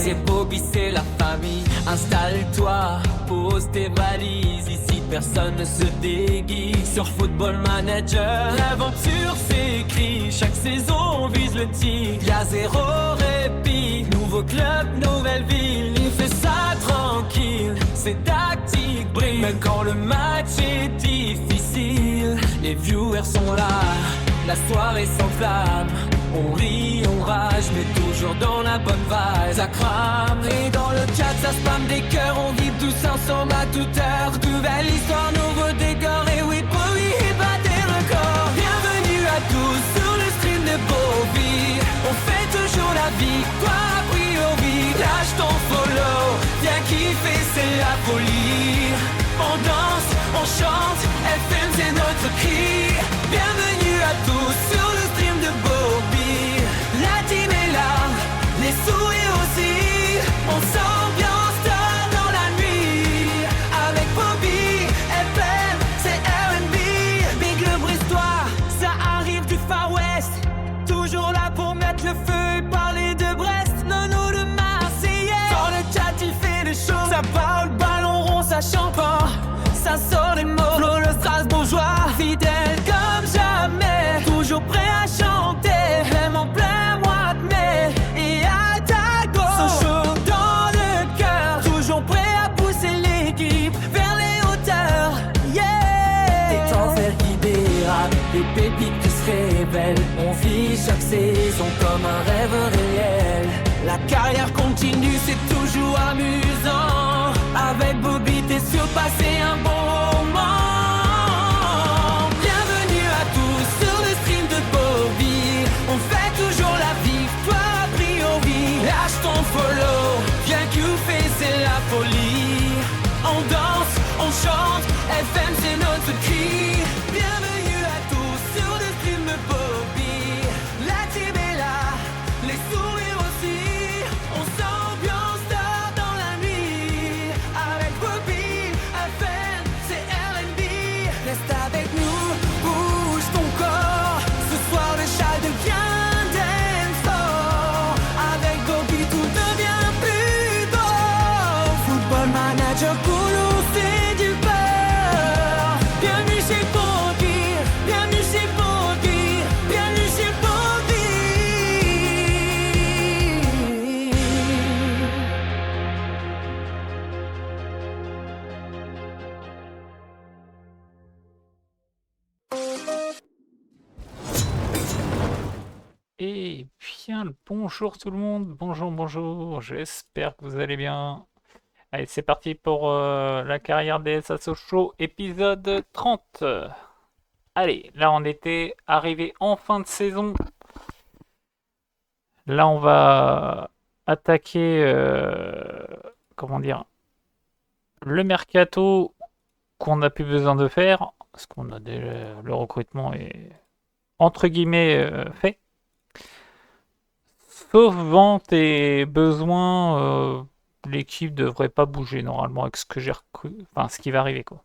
c'est Bobby, c'est la famille. Installe-toi, pose tes valises. Ici personne ne se déguise. Sur Football Manager, l'aventure s'écrit. Chaque saison on vise le titre. Y'a zéro répit. Nouveau club, nouvelle ville. Il fait ça tranquille. Ses tactiques brillent. Même quand le match est difficile, les viewers sont là. La soirée s'enflamme. On rit, on rage, mais toujours dans la bonne vibe. Ça crame et dans le chat ça spam des cœurs. On vit tous ensemble à toute heure. Nouvelle histoire, nouveau décor. Et oui, Bobby bat des records. Bienvenue à tous sur le stream de Bobby. On fait toujours la victoire a priori. Lâche ton follow, viens kiffer, c'est la folie. On danse, on chante, FM c'est notre cri. Bienvenue à tous sur le stream de Bobby. La team est là, les sourires aussi. On s'ambiance tard dans la nuit. Avec Bobby, FM, c'est R&B. Big le Bristois, ça arrive du Far West. Toujours là pour mettre le feu et parler de Brest. Nono le Marseillais, dans le chat il fait des choses. Ça parle, ballon rond, ça chante pas. Ça sort les mots, Flo le Strasbourgeois. Fidèle comme jamais, toujours prêt à chanter. Même en plein mois de mai, et à ta gauche. Sochaux dans le cœur, toujours prêt à pousser l'équipe vers les hauteurs. Yeah! Étincelles qui dérapent, les pépites qui se révèlent. On vit chaque saison comme un rêve réel. La carrière continue, c'est toujours amusant. Avec Bobby, t'es sûr de passer un bon moment. Bienvenue à tous sur le stream de Bobby. On fait toujours la victoire a priori. Lâche ton follow, viens kiffer, c'est la folie. On danse, on chante, FM c'est notre cri. Bienvenue à tous sur le stream de Bobby. La team est là, les sourires aussi. On s'ambiance tard dans la nuit. Avec Bobby, FM, c'est R&B. Reste avec nous, bouge ton corps. Ce soir le chat devient dancehall. Avec Bobby tout devient plus beau. Football Manager cool, c'est du beurre. Bienvenue chez Bobby, bienvenue chez Bobby, bienvenue chez Bobby. Et bien le bonjour tout le monde, bonjour, bonjour, j'espère que vous allez bien. Allez, c'est parti pour la carrière des Sochaux, épisode 30. Allez, là on était arrivé en fin de saison. Là on va attaquer, comment dire, le mercato qu'on n'a plus besoin de faire, parce qu'on a déjà, le recrutement est entre guillemets fait. Sauf vente et besoin, l'équipe devrait pas bouger normalement avec ce que j'ai recru... enfin ce qui va arriver quoi.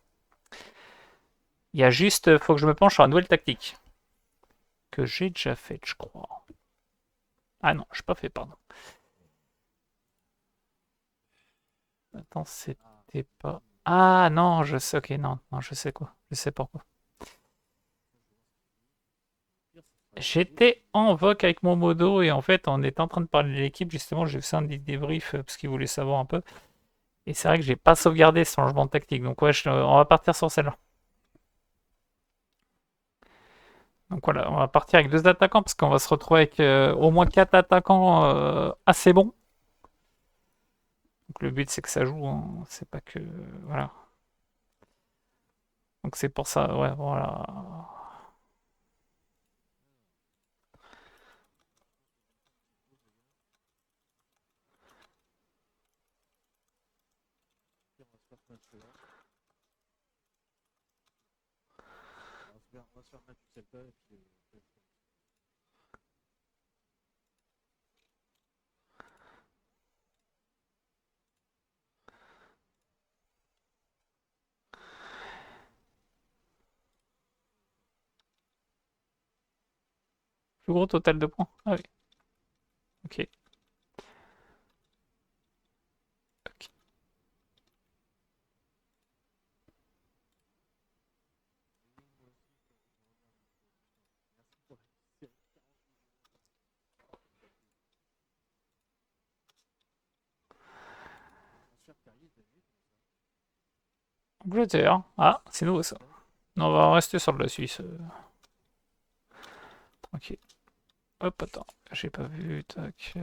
Il y a juste, faut que je me penche sur la nouvelle tactique que j'ai déjà faite, je crois. Ah non, je n'ai pas fait, pardon. Attends, c'était pas. Ah non, je sais. Ok, non, non, je sais quoi. Je sais pourquoi. J'étais en voc avec mon modo et en fait, on était en train de parler de l'équipe. Justement, j'ai fait un débrief parce qu'il voulait savoir un peu. Et c'est vrai que j'ai pas sauvegardé ce changement de tactique. Donc ouais, on va partir sur celle-là. Donc voilà, on va partir avec 2 attaquants parce qu'on va se retrouver avec au moins 4 attaquants assez bons. Donc le but c'est que ça joue, hein. C'est pas que... Voilà. Donc c'est pour ça, ouais, voilà. Plus gros total de points. Ah oui. Ok. Angleterre. Ah, c'est nouveau ça. Non, on va rester sur de la Suisse. Ok. Hop, attends. J'ai pas vu. Tac.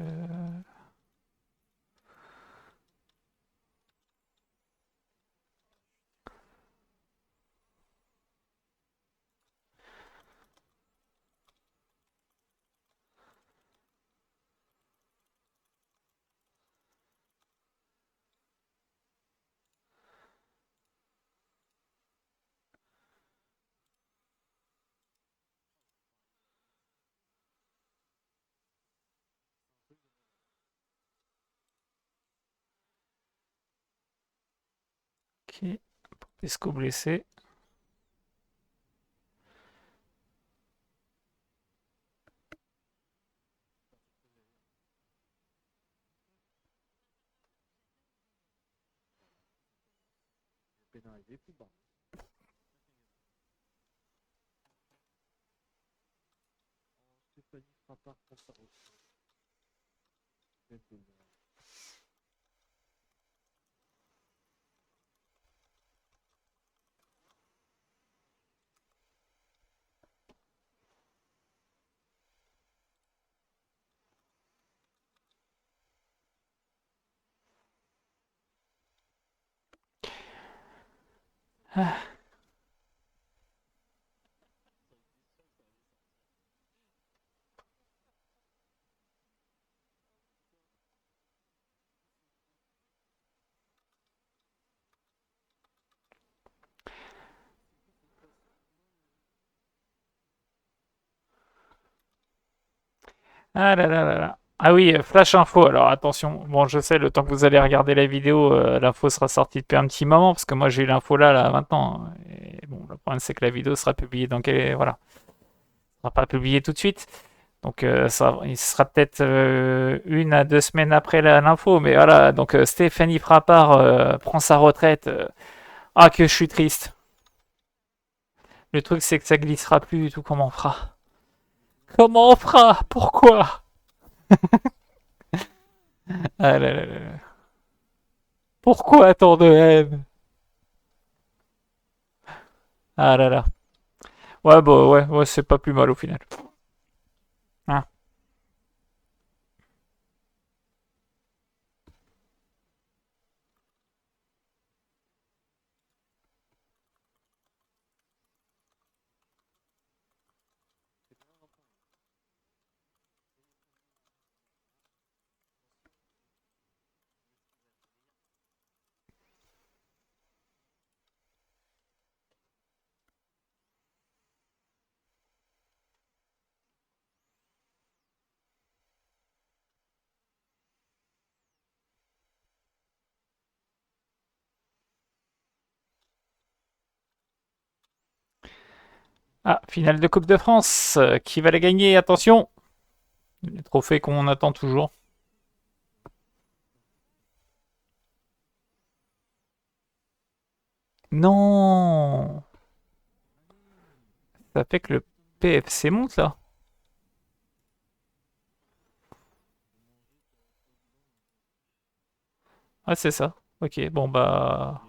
Ok. Pesco blessé. Ah là là là là. Ah oui, flash info, alors attention. Bon, je sais, le temps que vous allez regarder la vidéo, l'info sera sortie depuis un petit moment, parce que moi j'ai eu l'info là, maintenant. Et bon, le problème c'est que la vidéo sera publiée dans quel... Voilà. Elle sera pas publiée tout de suite. Donc ça, il sera peut-être 1 à 2 semaines après l'info, mais voilà. Donc Stéphanie Frappard prend sa retraite. Ah que je suis triste. Le truc c'est que ça glissera plus du tout. Comment on fera? Comment on fera? Pourquoi? Ah là là là là. Pourquoi tant de haine? Ah là là. Ouais, bah ouais, ouais, c'est pas plus mal au final. Hein. Ah, finale de Coupe de France. Qui va la gagner? Attention. Les trophées qu'on attend toujours. Non. Ça fait que le PFC monte là. Ah, c'est ça. Ok, bon bah.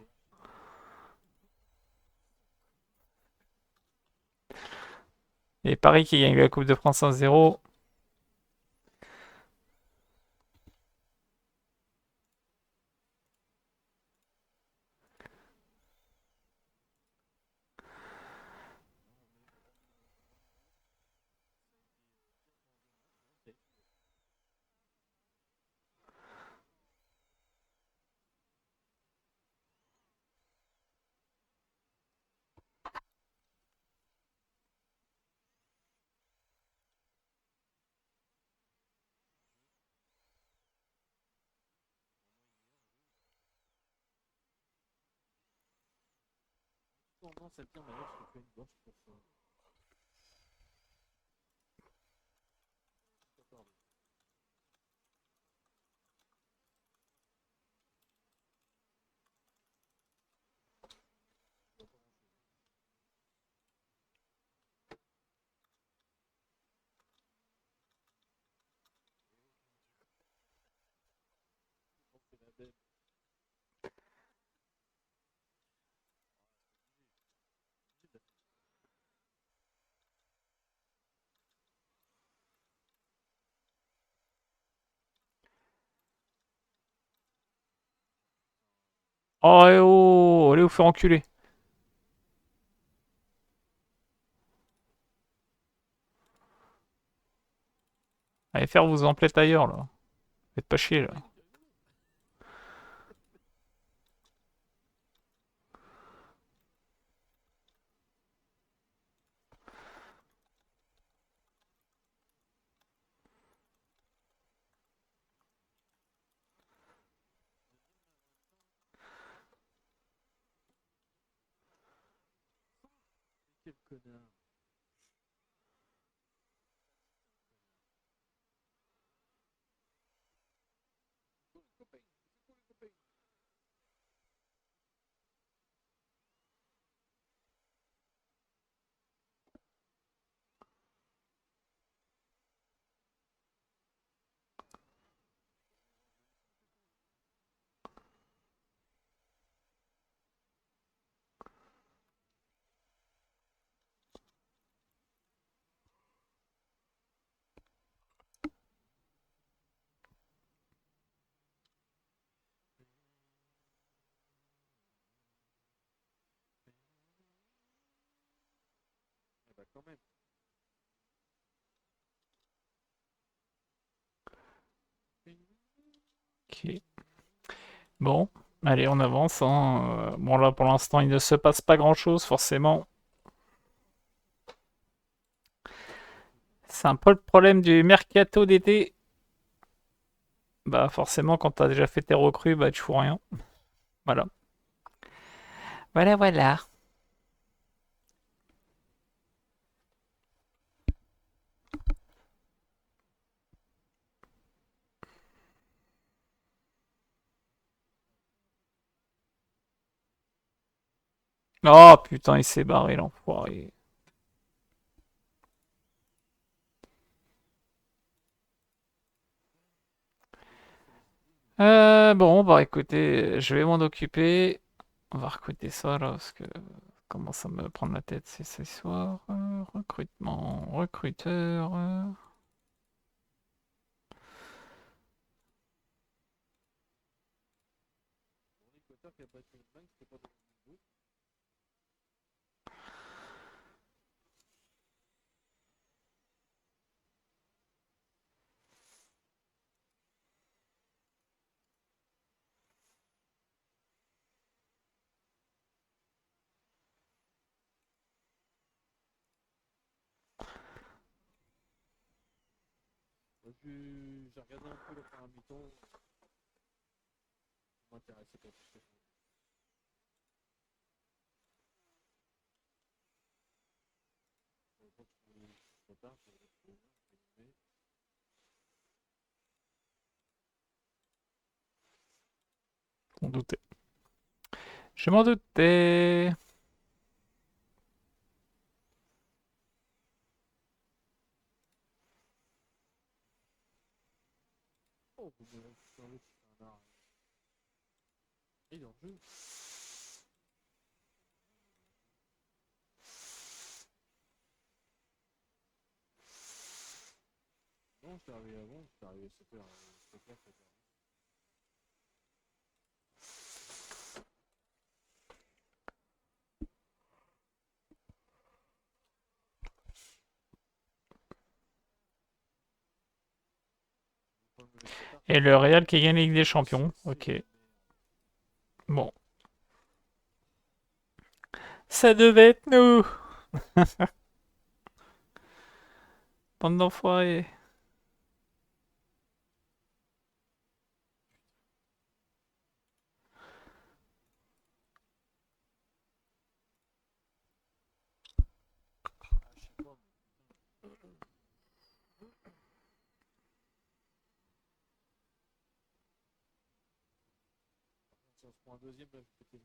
Et Paris qui gagne la Coupe de France 1-0. Oh, eh oh, allez vous faire enculer. Allez faire vos emplettes ailleurs, là. Faites pas chier, là. Quel connard. Ah bah quand même. Ok. Bon, allez, on avance, hein. Bon, là, pour l'instant, il ne se passe pas grand-chose, forcément. C'est un peu le problème du mercato d'été. Bah, forcément, quand t'as déjà fait tes recrues, bah, tu fous rien. Voilà. Voilà, voilà. Oh, putain, il s'est barré, l'enfoiré. Bon, bah, écoutez, je vais m'en occuper. On va recruter ça, là, parce que commence à me prendre la tête ce soir. Recrutement, recruteur. Mon équateur qui a battu une main, c'était pas dans le bout. Moi, j'ai regardé un peu la première mi-temps. Ça m'intéressait pas plus que ça. Je pense que c'est trop tard, ça va être trop bien, mais Je m'en doutais. Je m'en doutais. oh, vous me l'avez fait l'autre, c'est un art. Il est en jeu. Non, j'étais arrivé avant, j'étais arrivé à 7h. 7h, 7h. Pas le mauvais Qatar, Et le Real qui gagne la Ligue des Champions. Ok. Bon. Ça devait être nous. Bande d'enfoirés. je sais pas. Si on se prend un deuxième, là, je vais péter.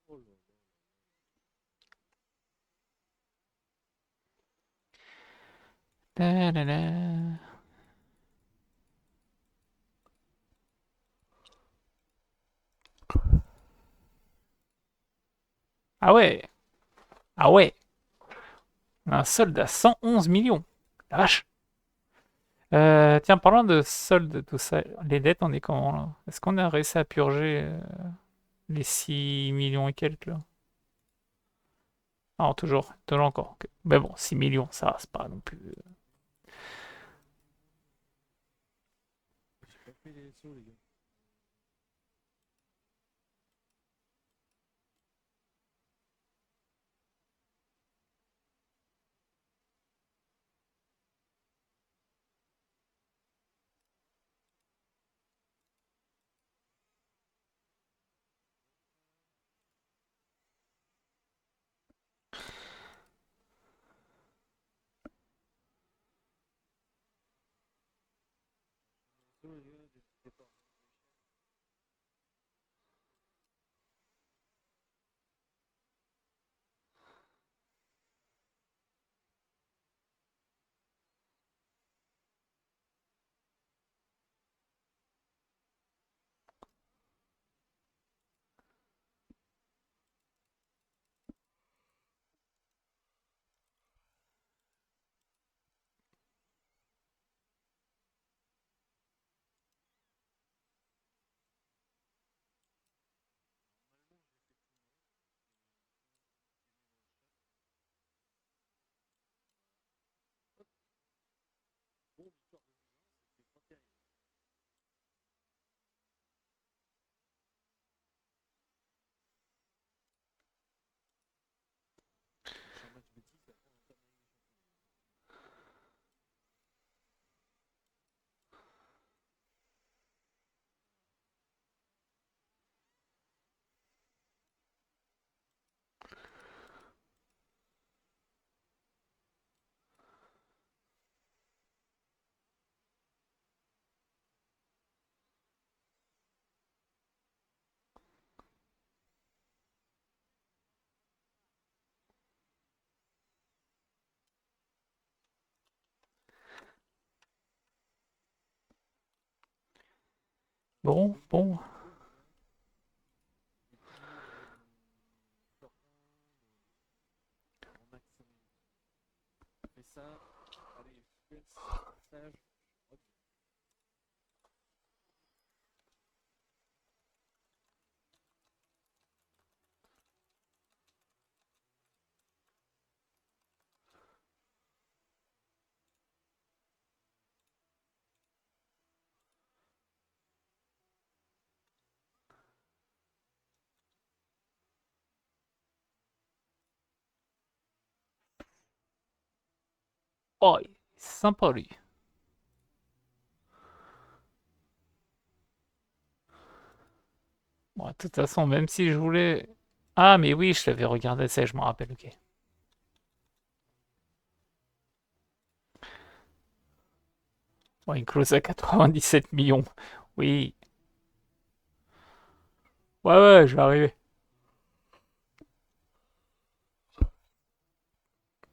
Oh là là. La, la, la. Ah ouais. Ah ouais. On a un solde à 111 millions. La vache. Tiens, parlant de solde, tout ça, les dettes, on est comment là? Est-ce qu'on a réussi à purger les 6 millions et quelques là? Non, toujours encore. Ok. Mais bon, 6 millions, ça va, c'est pas non plus. J'ai pas fait les sauts, les gars. Les sauts, les gars, n'hésitez pas. Bon, victoire de Milan, c'était pas terrible. Je suis en match bêtise, après on entame la Ligue des Champions. Bon, Donc, bon. c'est beau, les gars. Et puis, sortant en max 5 minutes. On fait ça. Allez, faites sage. Hop. Oh, il est sympa lui. Bon, de toute façon, même si je voulais. Ah, mais oui, je l'avais regardé ça, je me rappelle, ok. Bon, il close à 97 millions. Oui. Ouais, ouais, je vais arriver.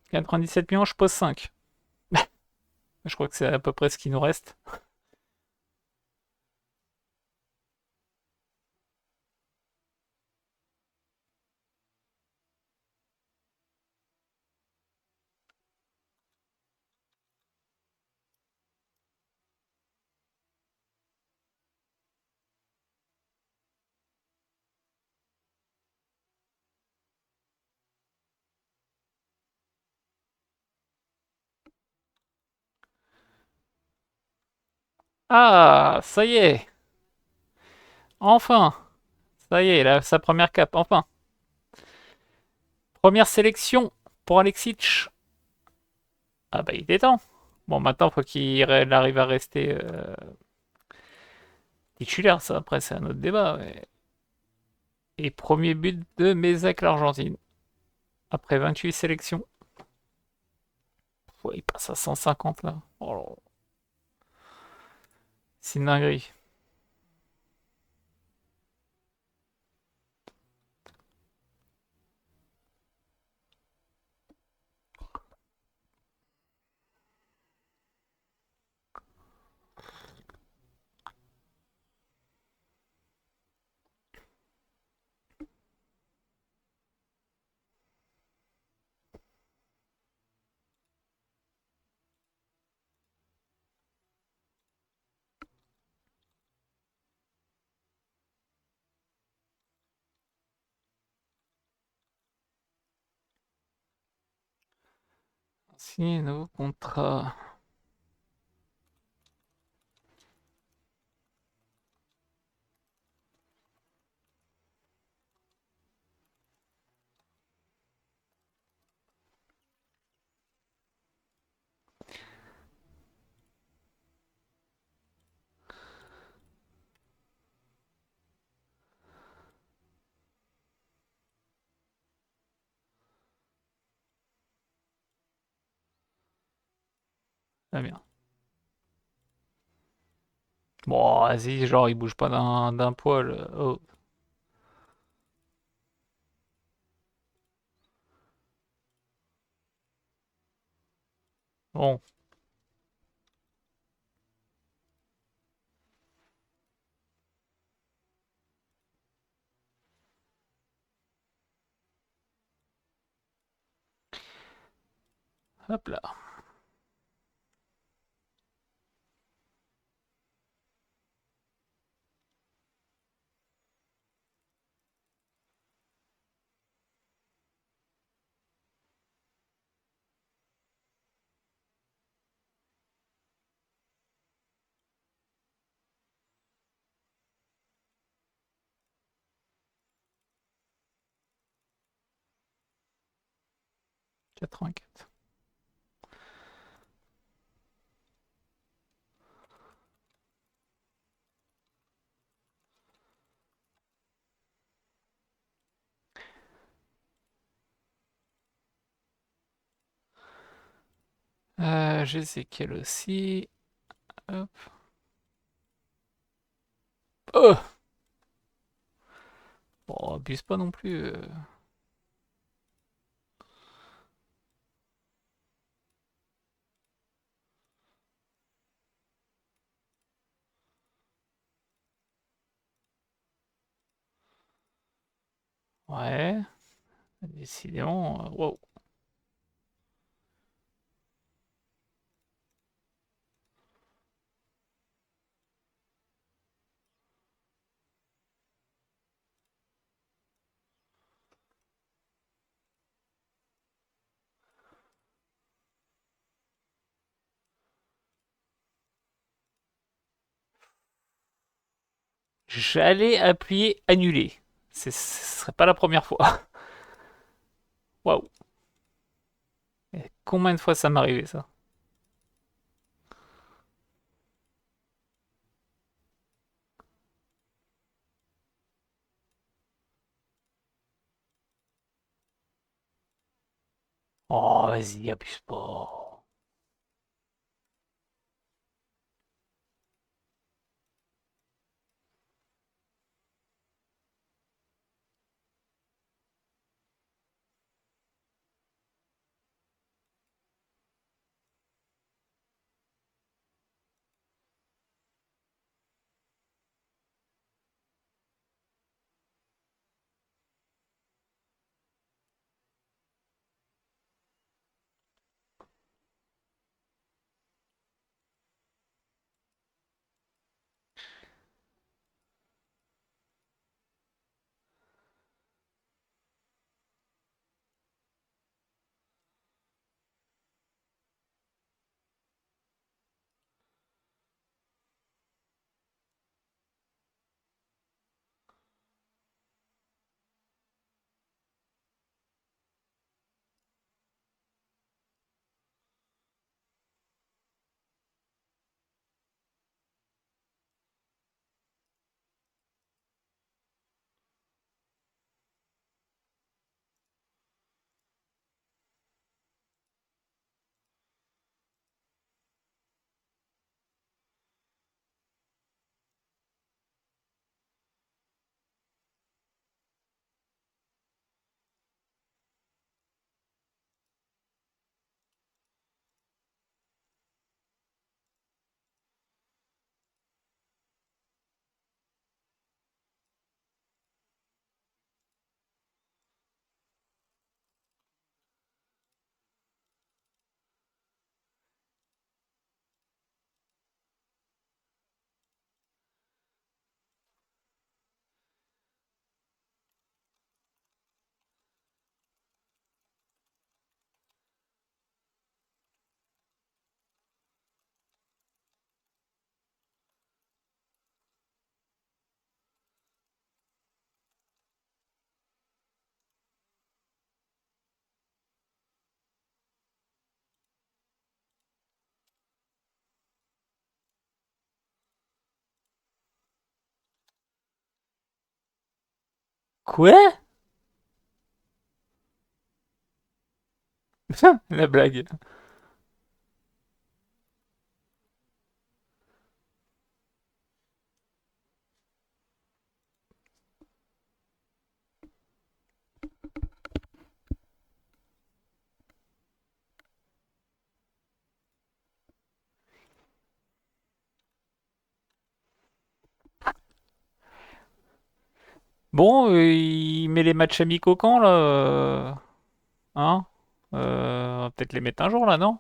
97 millions, je pose 5. Je crois que c'est à peu près ce qui nous reste. Ah, ça y est. Enfin. Ça y est, là, sa première cape, enfin. Première sélection pour Alexic. Ah bah, il est temps. Bon, maintenant, faut qu'il arrive à rester titulaire. Ça, après, c'est un autre débat. Et premier but de Mesac, l'Argentine. Après 28 sélections. Ouais, il passe à 150 là. Oh là là. C'est une dinguerie. Signer un nouveau contrat. Ah bien. Bon, vas-y, genre, il bouge pas d'un poil. Oh. Bon, hop là. Quatre-vingt-quatre. J'Ézéchiel aussi. Hop. Oh! Bon, abuse pas non plus. Ouais, décidément. Wow. J'allais appuyer annuler. Ce serait pas la première fois. Waouh. Et combien de fois ça m'est arrivé ça? Oh, vas-y, abuse pas. Quoi? La blague. Bon, il met les matchs amicaux quand, là? Hein? On va peut-être les mettre un jour, là, non?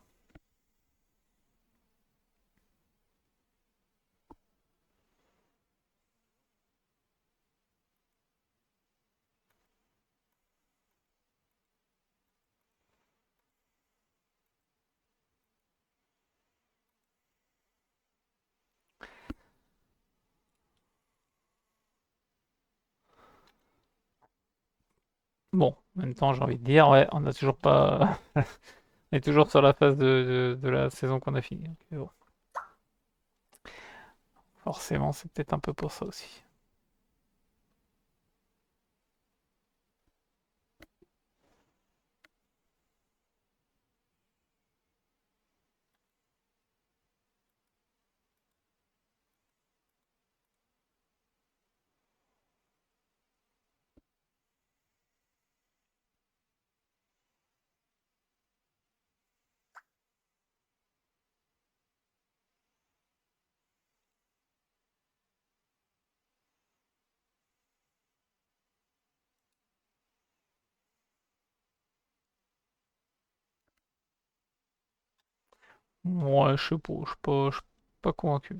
Bon, en même temps, j'ai envie de dire, ouais, on a toujours pas... on est toujours sur la phase de la saison qu'on a finie. Donc, bon, forcément, c'est peut-être un peu pour ça aussi. Ouais, je sais pas, je suis pas convaincu.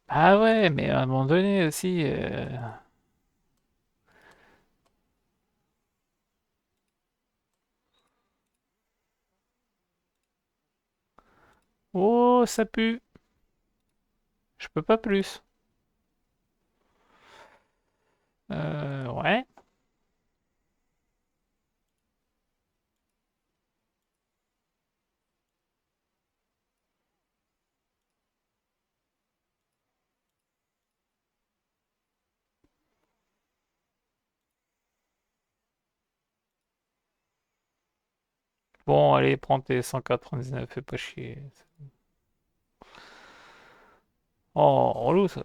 Ah ouais, mais à un moment donné aussi... Oh, ça pue. Je peux pas plus. Ouais. Bon, allez, prends tes 199, fais pas chier. Oh, relou ça.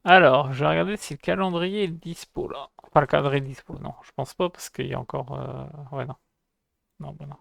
Alors, je vais regarder si le calendrier est dispo là. Enfin, le calendrier est dispo, non, je pense pas parce qu'il y a encore. Ouais, non. Non, bah non.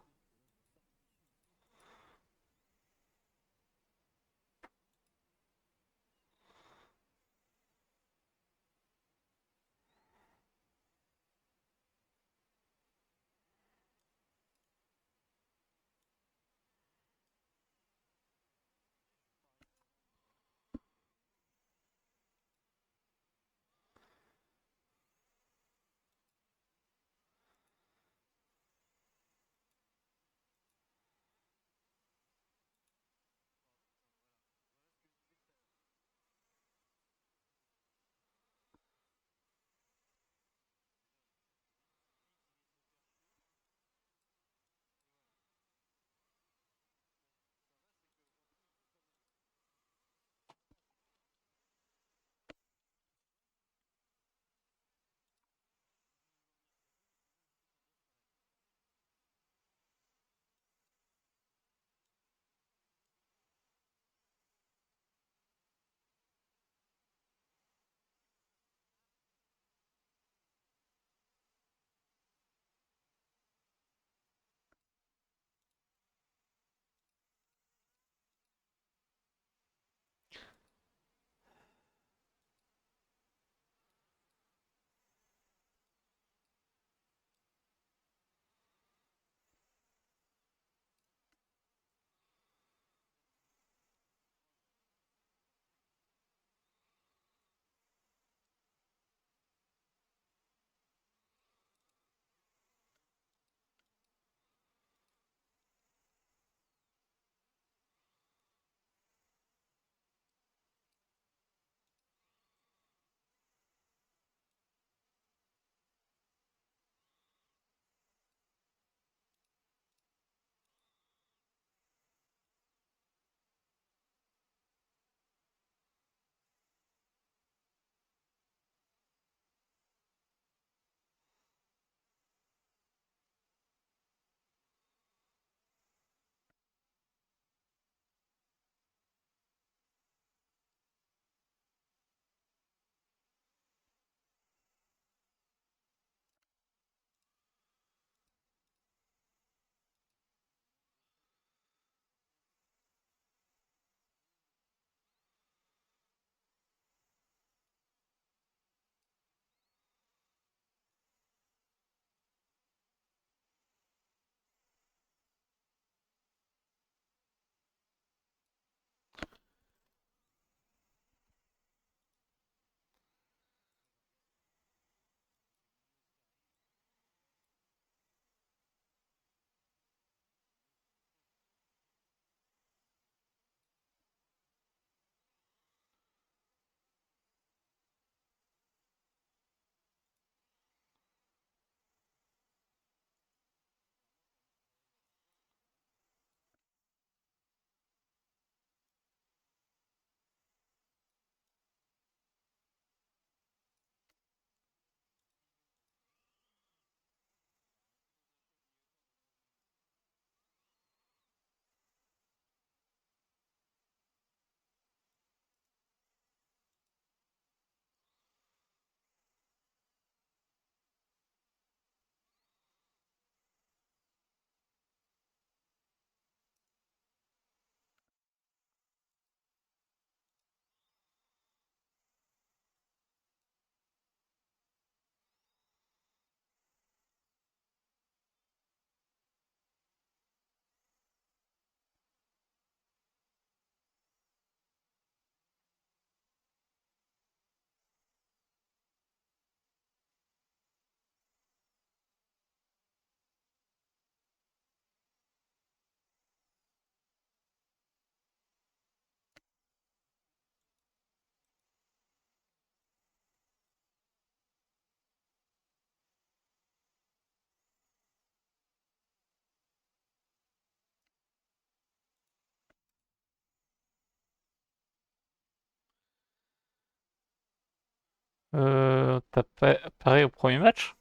T'as pareil au premier match?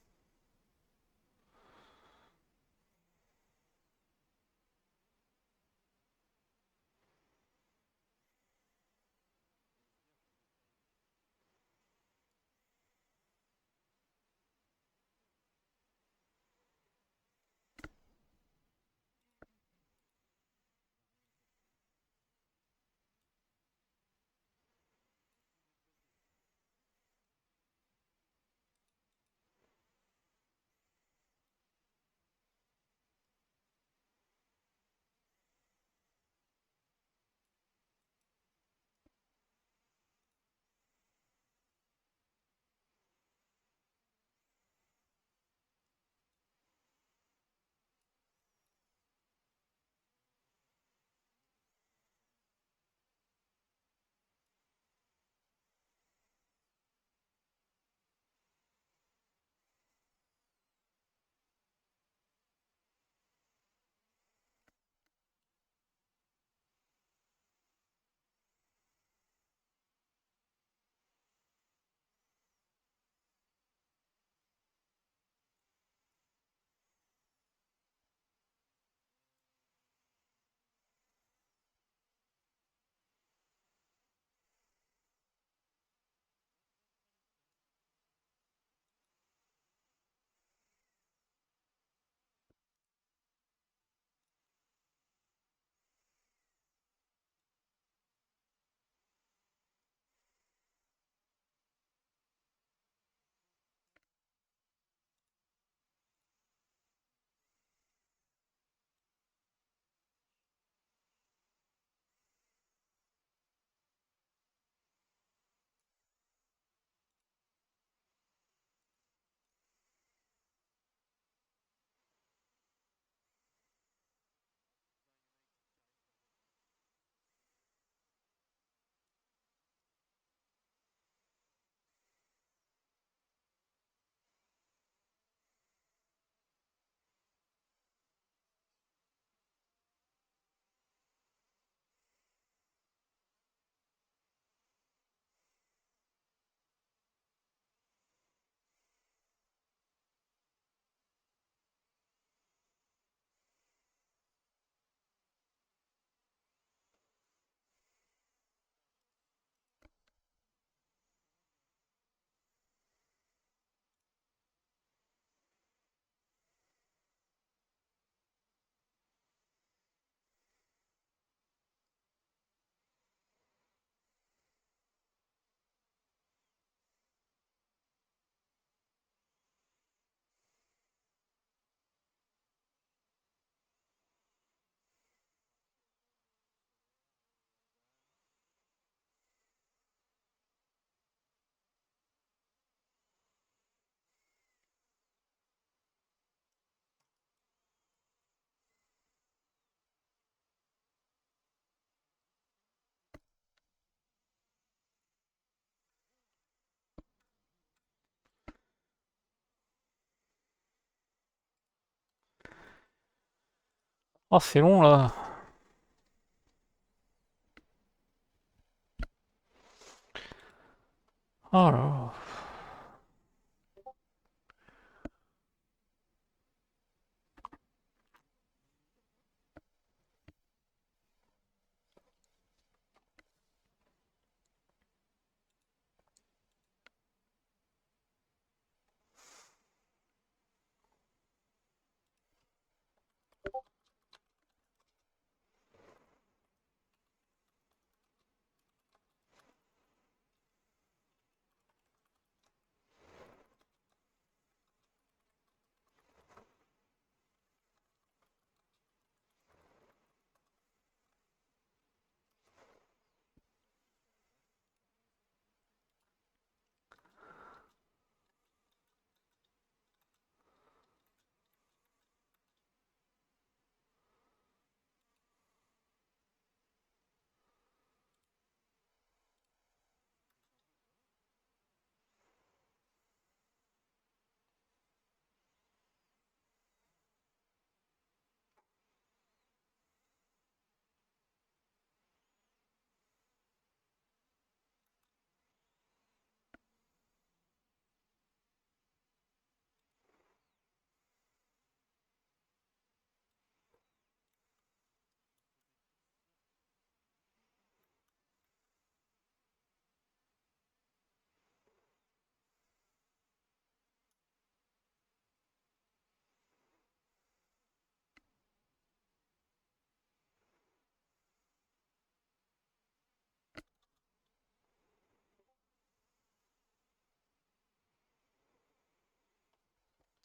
Oh, c'est long là. Oh là là.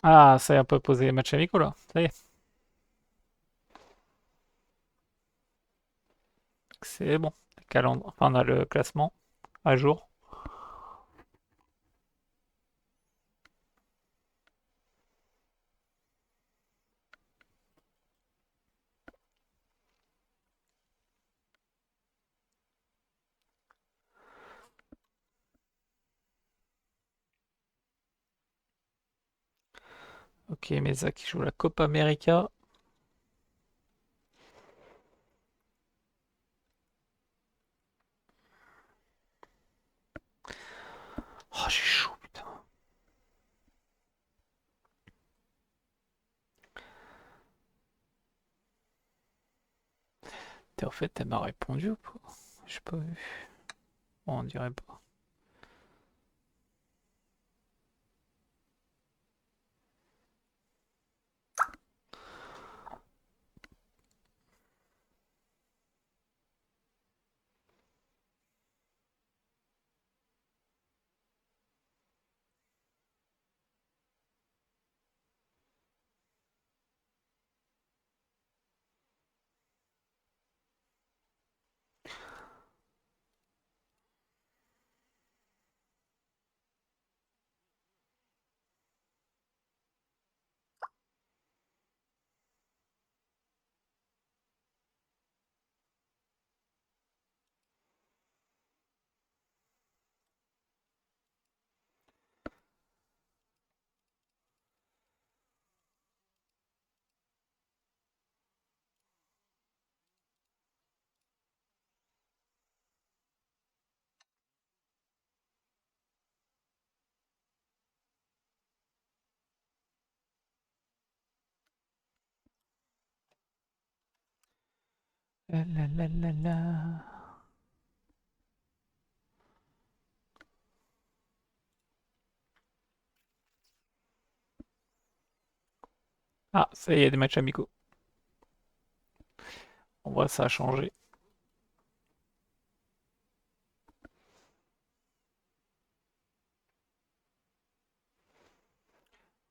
Ah, ça y est, on peut poser les matchs amicaux là. Ça y est. C'est bon. Enfin, on a le classement à jour. Ok, Mesa qui joue la Copa América. Oh, j'ai chaud, putain. En fait, elle m'a répondu ou pas? J'ai pas vu. Bon, on dirait pas. La la la la la. Ah, ça y est, il y a des matchs amicaux. On voit, ça a changé.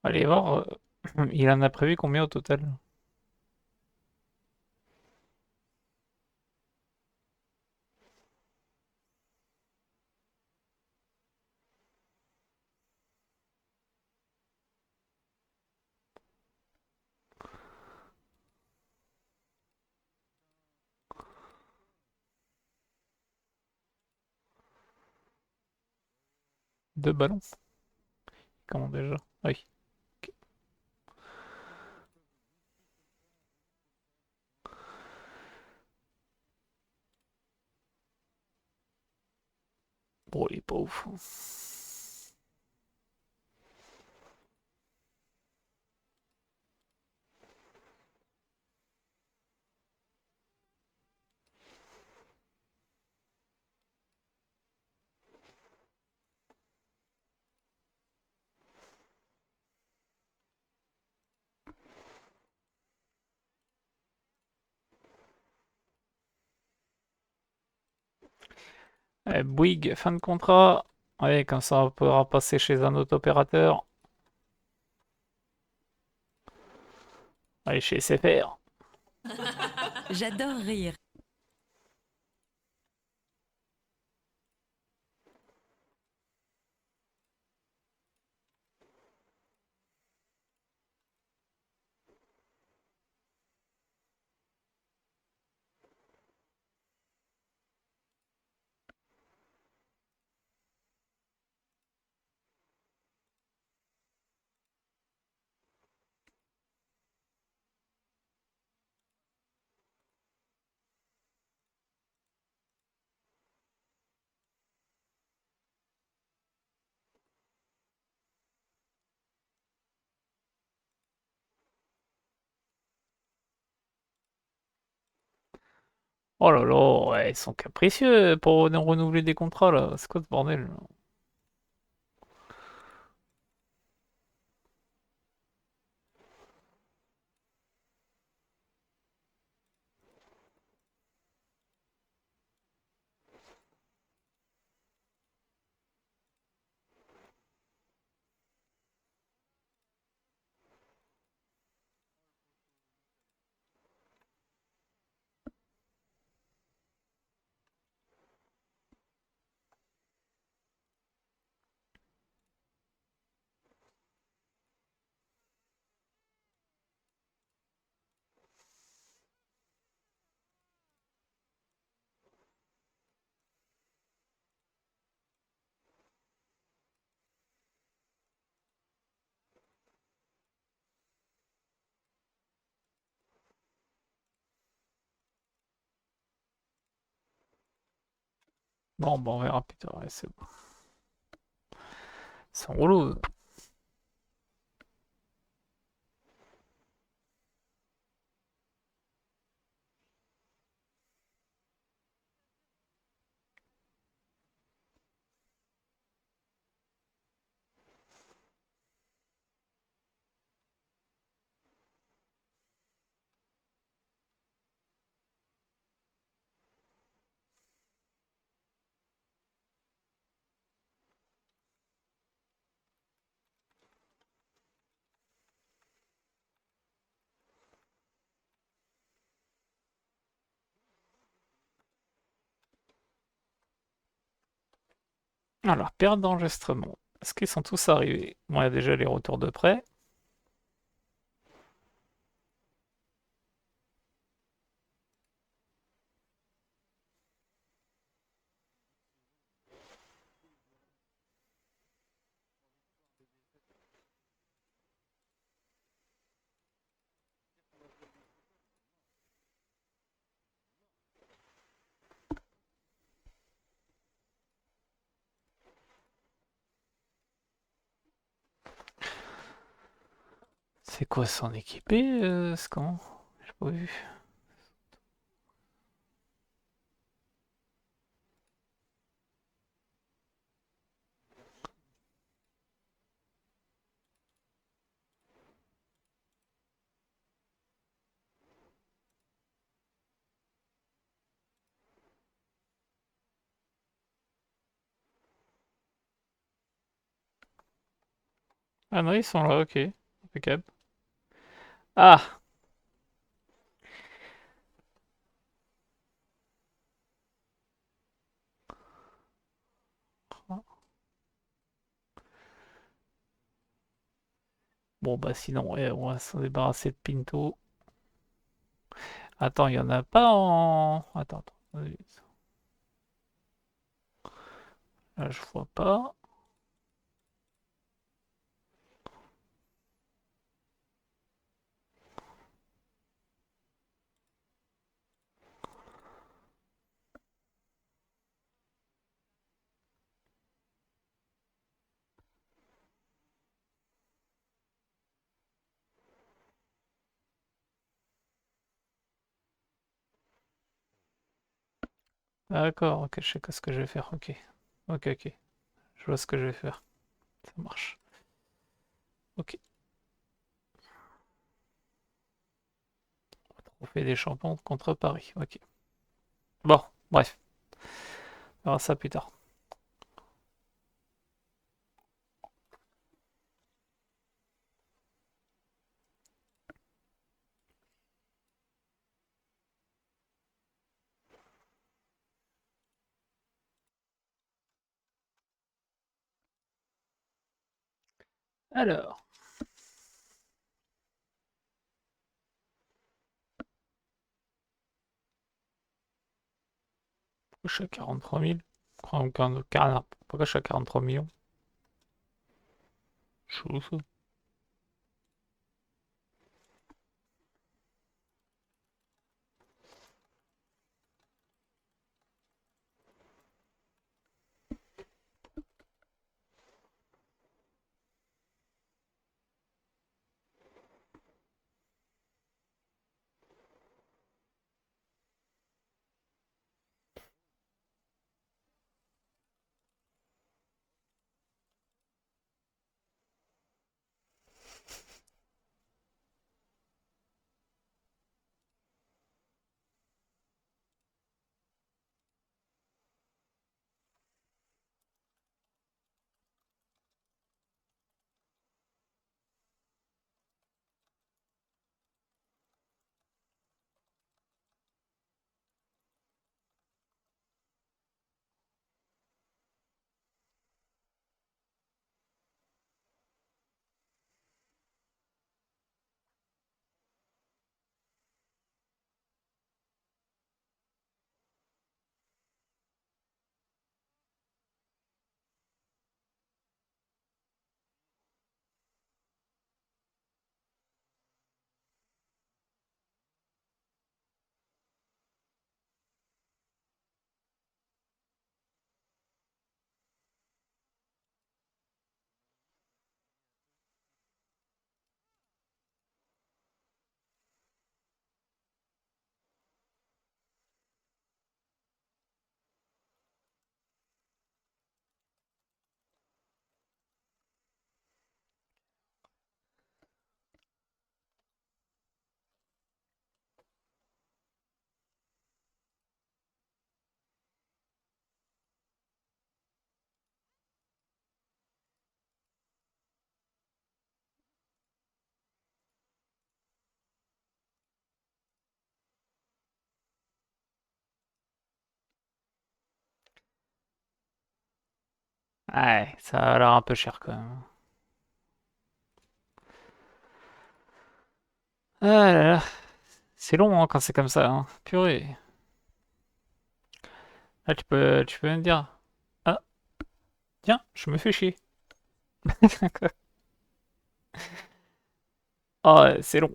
Allez voir, il en a prévu combien au total? Deux ballons? Comment déjà? Oui. Ok. Bon, il est pas ouf, hein. Bouygues, fin de contrat. Ouais, comme ça on pourra passer chez un autre opérateur. Allez, chez SFR. J'adore rire. Oh là là, ouais, ils sont capricieux pour renouveler des contrats là. C'est quoi ce bordel? Bon, on verra plus tard. Ouais, c'est bon. C'est relou. Alors, période d'enregistrement. Est-ce qu'ils sont tous arrivés? Bon, il y a déjà les retours de près. C'est quoi s'en équiper, ce camp? J'ai pas vu. Ah non, ils sont là, ok. Impeccable. Ah! Bon, bah sinon, ouais, on va s'en débarrasser de Pinto. Attends, il y en a pas en... Attends. Là, je vois pas. D'accord, ok, je sais ce que je vais faire, ok. Ok, ok. Je vois ce que je vais faire. Ça marche. Ok. Trophée des champions contre Paris, ok. Bon, bref. On verra ça plus tard. Alors, pourquoi je suis à 43 000? Pourquoi je suis à 43 millions? Chelou ça. Ouais, ça a l'air un peu cher quand même. Ah là là, c'est long hein, quand c'est comme ça, hein. Purée. Là, tu peux me dire, ah, tiens, je me fais chier. Ah, ouais, c'est long.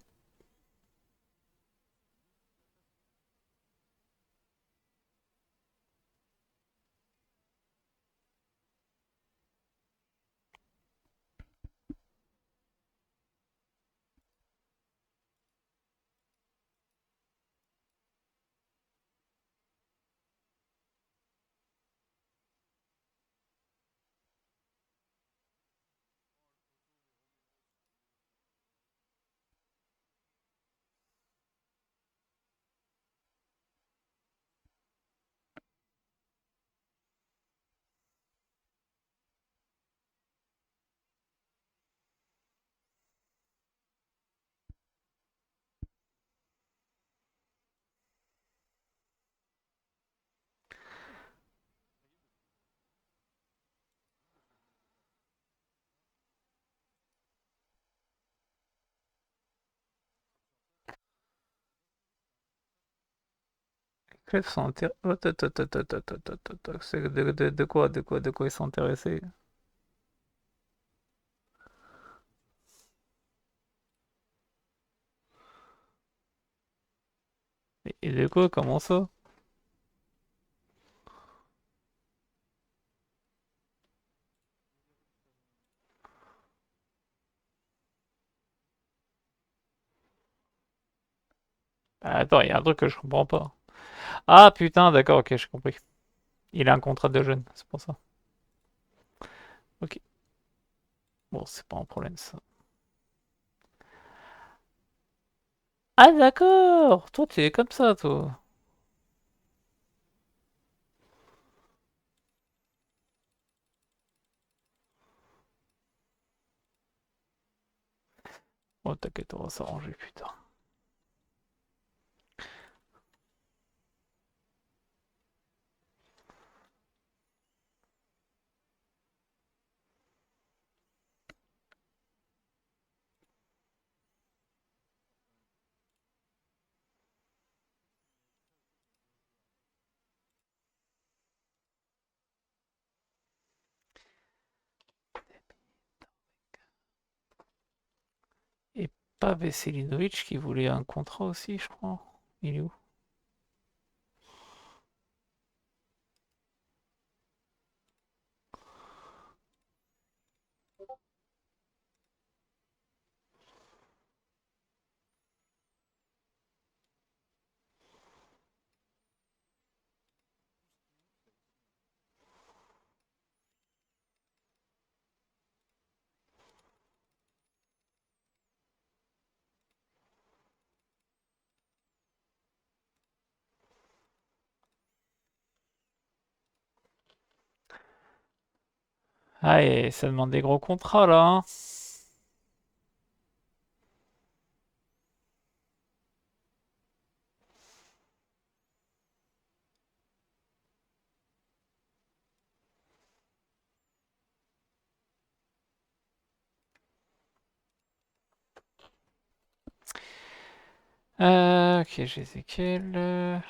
Les clubs sont intéressés. C'est de quoi ils sont intéressés? Et de quoi? Comment ça? Ah, attends, il y a un truc que je comprends pas. Ah putain, d'accord, ok, j'ai compris. Il a un contrat de jeune, c'est pour ça. Ok. Bon, c'est pas un problème ça. Ah d'accord! Toi, tu es comme ça, toi. Oh, t'inquiète, on va s'arranger, putain. Et pas Veselinovic qui voulait un contrat aussi, je crois. Il est où? Ah, et ça demande des gros contrats, là, hein. Ok, j'ai Ezekiel.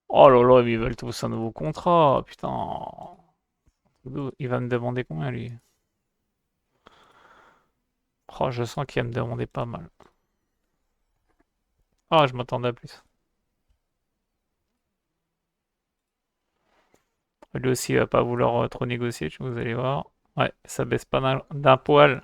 Oh là là, ils veulent tous un nouveau contrat, putain. Il va me demander combien, lui? Oh, je sens qu'il va me demander pas mal. Ah, je m'attendais à plus. Lui aussi, il va pas vouloir trop négocier, vous allez voir. Ouais, ça baisse pas d'un poil.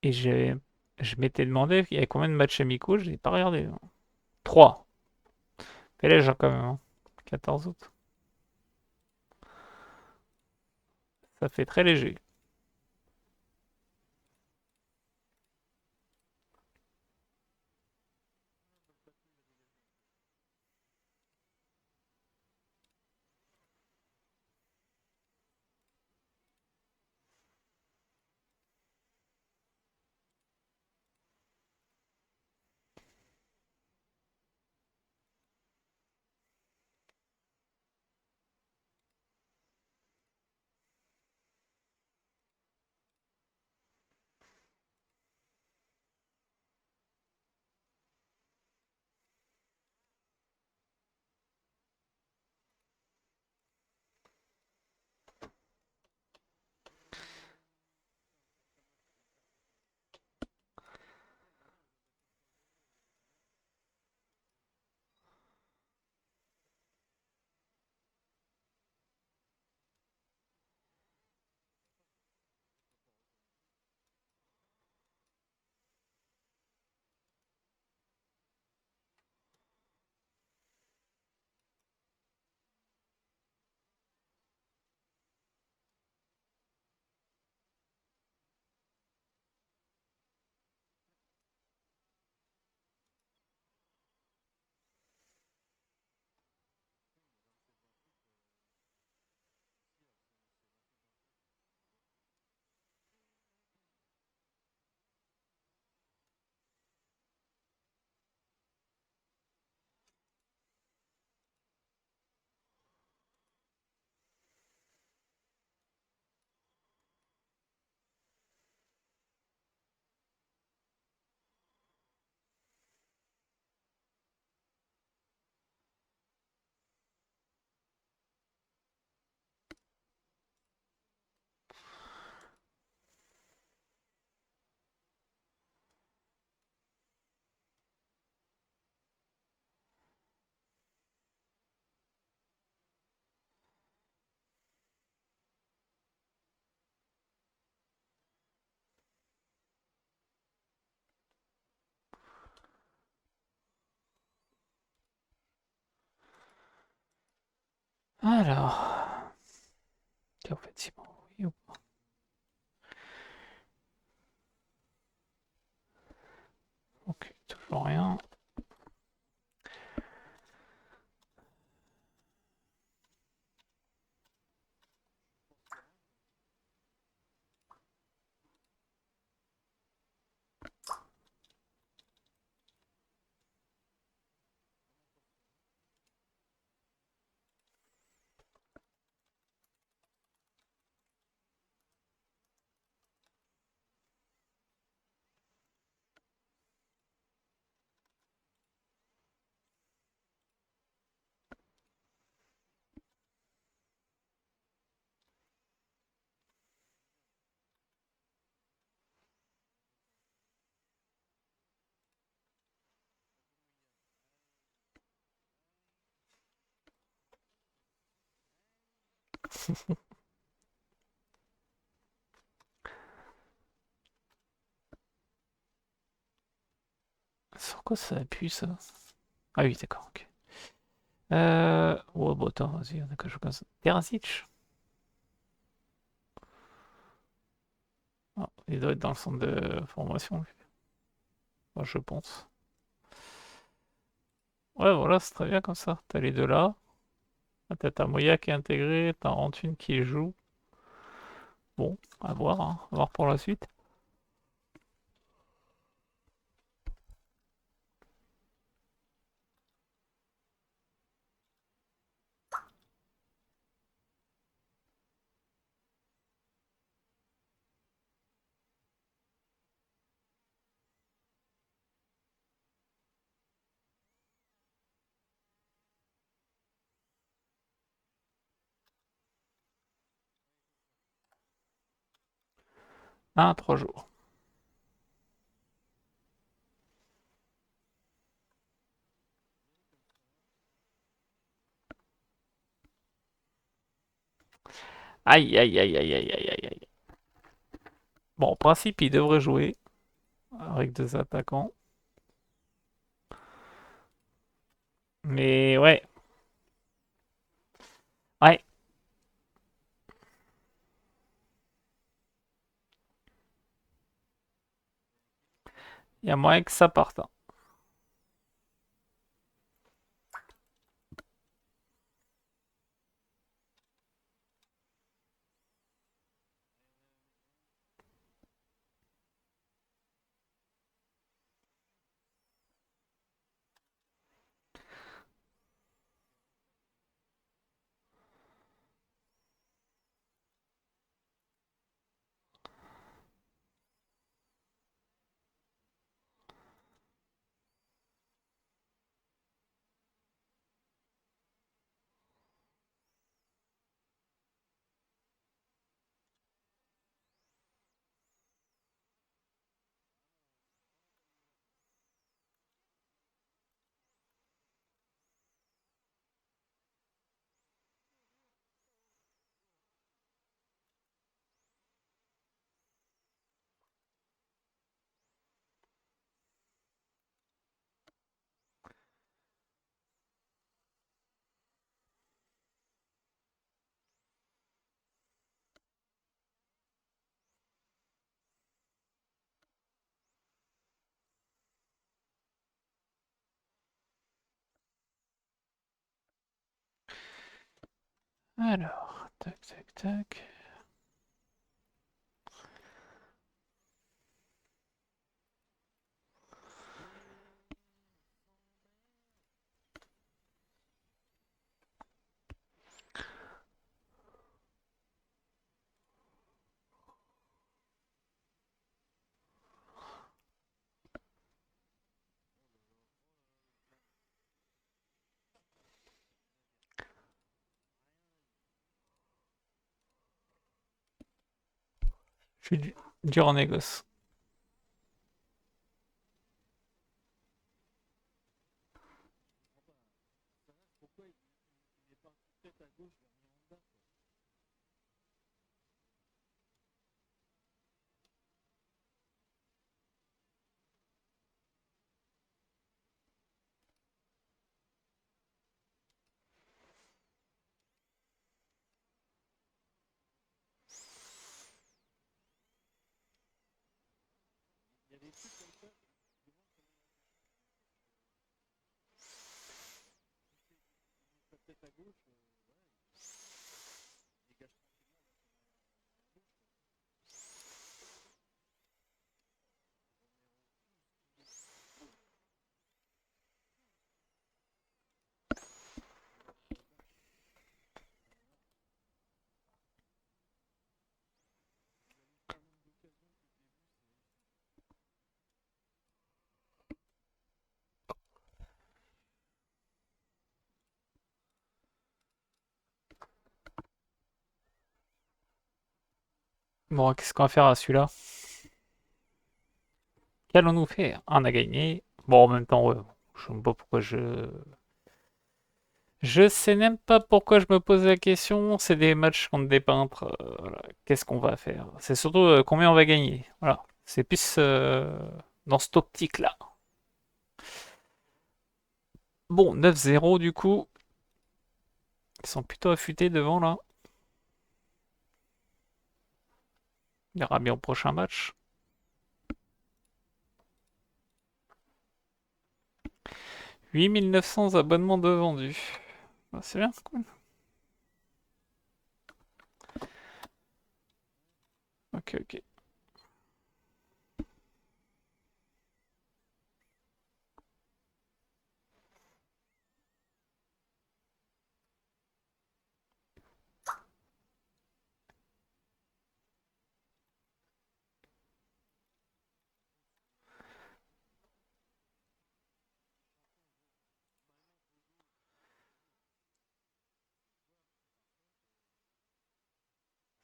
Et je m'étais demandé, il y avait combien de matchs amicaux, je n'ai pas regardé. 3. Fais léger quand même, hein. 14 août. Ça fait très léger. Alors, en fait, Simon, oui ou pas? Ok, toujours rien. Sur quoi ça appuie ça? Ah oui, d'accord, ok. Oh, bah attends, vas-y, on a qu'à jouer comme ça. Terzic? Ah, il doit être dans le centre de formation, lui. Enfin, je pense. Ouais, voilà, c'est très bien comme ça. T'as les deux là. Ah, t'as ta Moya qui est intégrée, t'as Antune qui joue. Bon, à voir, hein. À voir pour la suite. Ah, 3 jours. Aïe, aïe, aïe, aïe, aïe, aïe, aïe, aïe. Bon, en principe, il devrait jouer avec 2 attaquants. Mais ouais, ouais, il y a moyen que ça parte, hein. Alors, tac, tac, tac. Je suis dur en négoce. Pourquoi il n'est pas peut-être à gauche vers Miranda, quoi. Il y a des trucs comme ça, je me demande comment il met sa tête à gauche, voilà, il dégage tranquillement à gauche, quoi. Pas un nombre d'occasions que j'ai vu, Bon, qu'est-ce qu'on va faire à celui-là? Qu'allons-nous faire? Ah, on a gagné. Bon, en même temps, ouais, je sais même pas pourquoi je... Je sais même pas pourquoi je me pose la question. C'est des matchs contre des peintres. Voilà. Qu'est-ce qu'on va faire? C'est surtout combien on va gagner. Voilà. C'est plus dans cette optique-là. Bon, 9-0 du coup. Ils sont plutôt affûtés devant là. On verra bien au prochain match. 8 900 abonnements de vendus. Ah, c'est bien, cool. Ok, ok.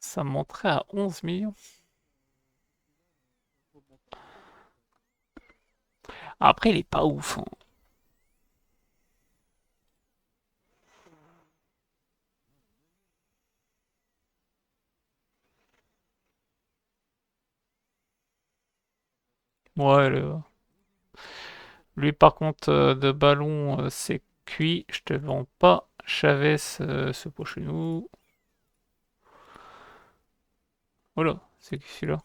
Ça monterait à 11 millions. Après, il est pas ouf, hein. Ouais, lui, par contre, de ballon, c'est cuit. Je te vends pas. Chavez, ce pot chez nous. Voilà, c'est qui celui-là?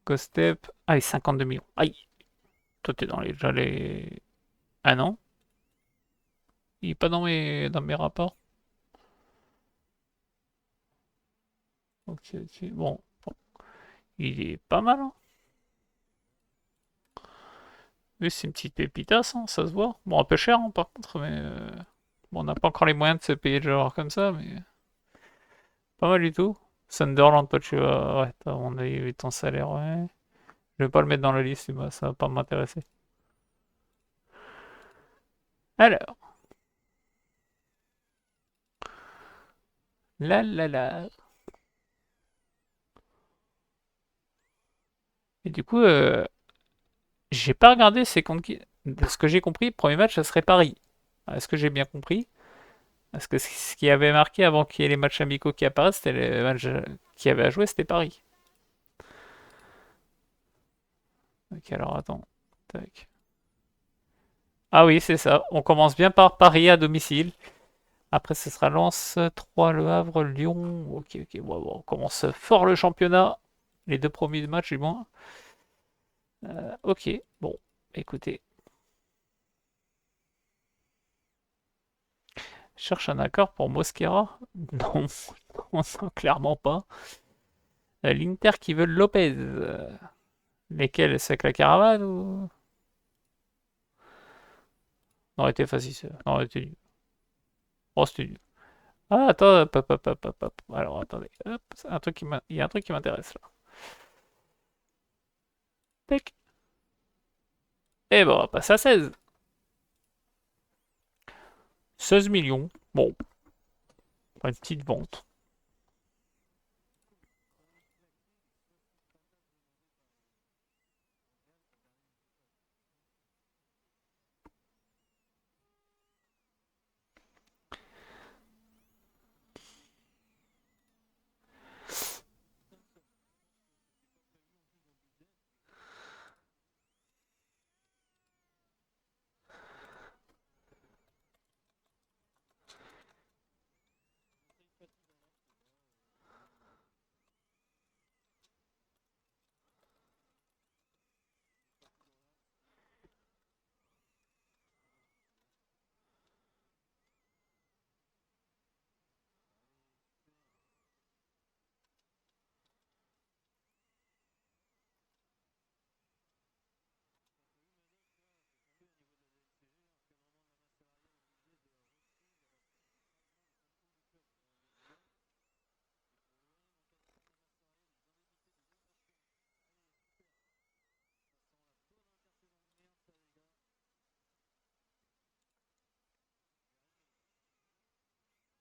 Gostep. Ah, 52 millions. Aïe, toi, t'es dans déjà les. Ah non? Il est pas dans mes rapports. Ok, ok. Bon, il est pas mal, hein. Oui, c'est une petite pépitasse, hein, ça se voit. Bon, un peu cher, hein, par contre, mais bon, on n'a pas encore les moyens de se payer de joueurs comme ça, mais pas mal du tout. Sunderland, toi, tu vas. Ouais, t'as, à mon avis, vu ton salaire, ouais. Je vais pas le mettre dans la liste, ça va pas m'intéresser. Alors, là, là, là. Et du coup, j'ai pas regardé c'est contre qui. De ce que j'ai compris, le premier match, ça serait Paris. Est-ce que j'ai bien compris? Parce que ce qui avait marqué avant qu'il y ait les matchs amicaux qui apparaissent, c'était les matchs qui avait à jouer, c'était Paris. Ok, alors attends. Tac. Ah oui, c'est ça. On commence bien par Paris à domicile. Après, ce sera Lens, 3, Le Havre, Lyon. Ok, ok. Bon, bon, on commence fort le championnat. Les deux premiers matchs, du moins. Ok, bon, écoutez. Je cherche un accord pour Mosquera? Non, non, non, clairement pas. L'Inter qui veut Lopez. Lesquels? C'est avec la caravane ou. Non, était facile. Non, était nul. Oh, c'était nul. Ah, attends, hop, hop, hop, hop, hop, hop. Alors, attendez. Hop, il y a un truc qui m'intéresse là. Tac. Et bon, on va passer à 16. 16 millions. Bon, pas une petite vente.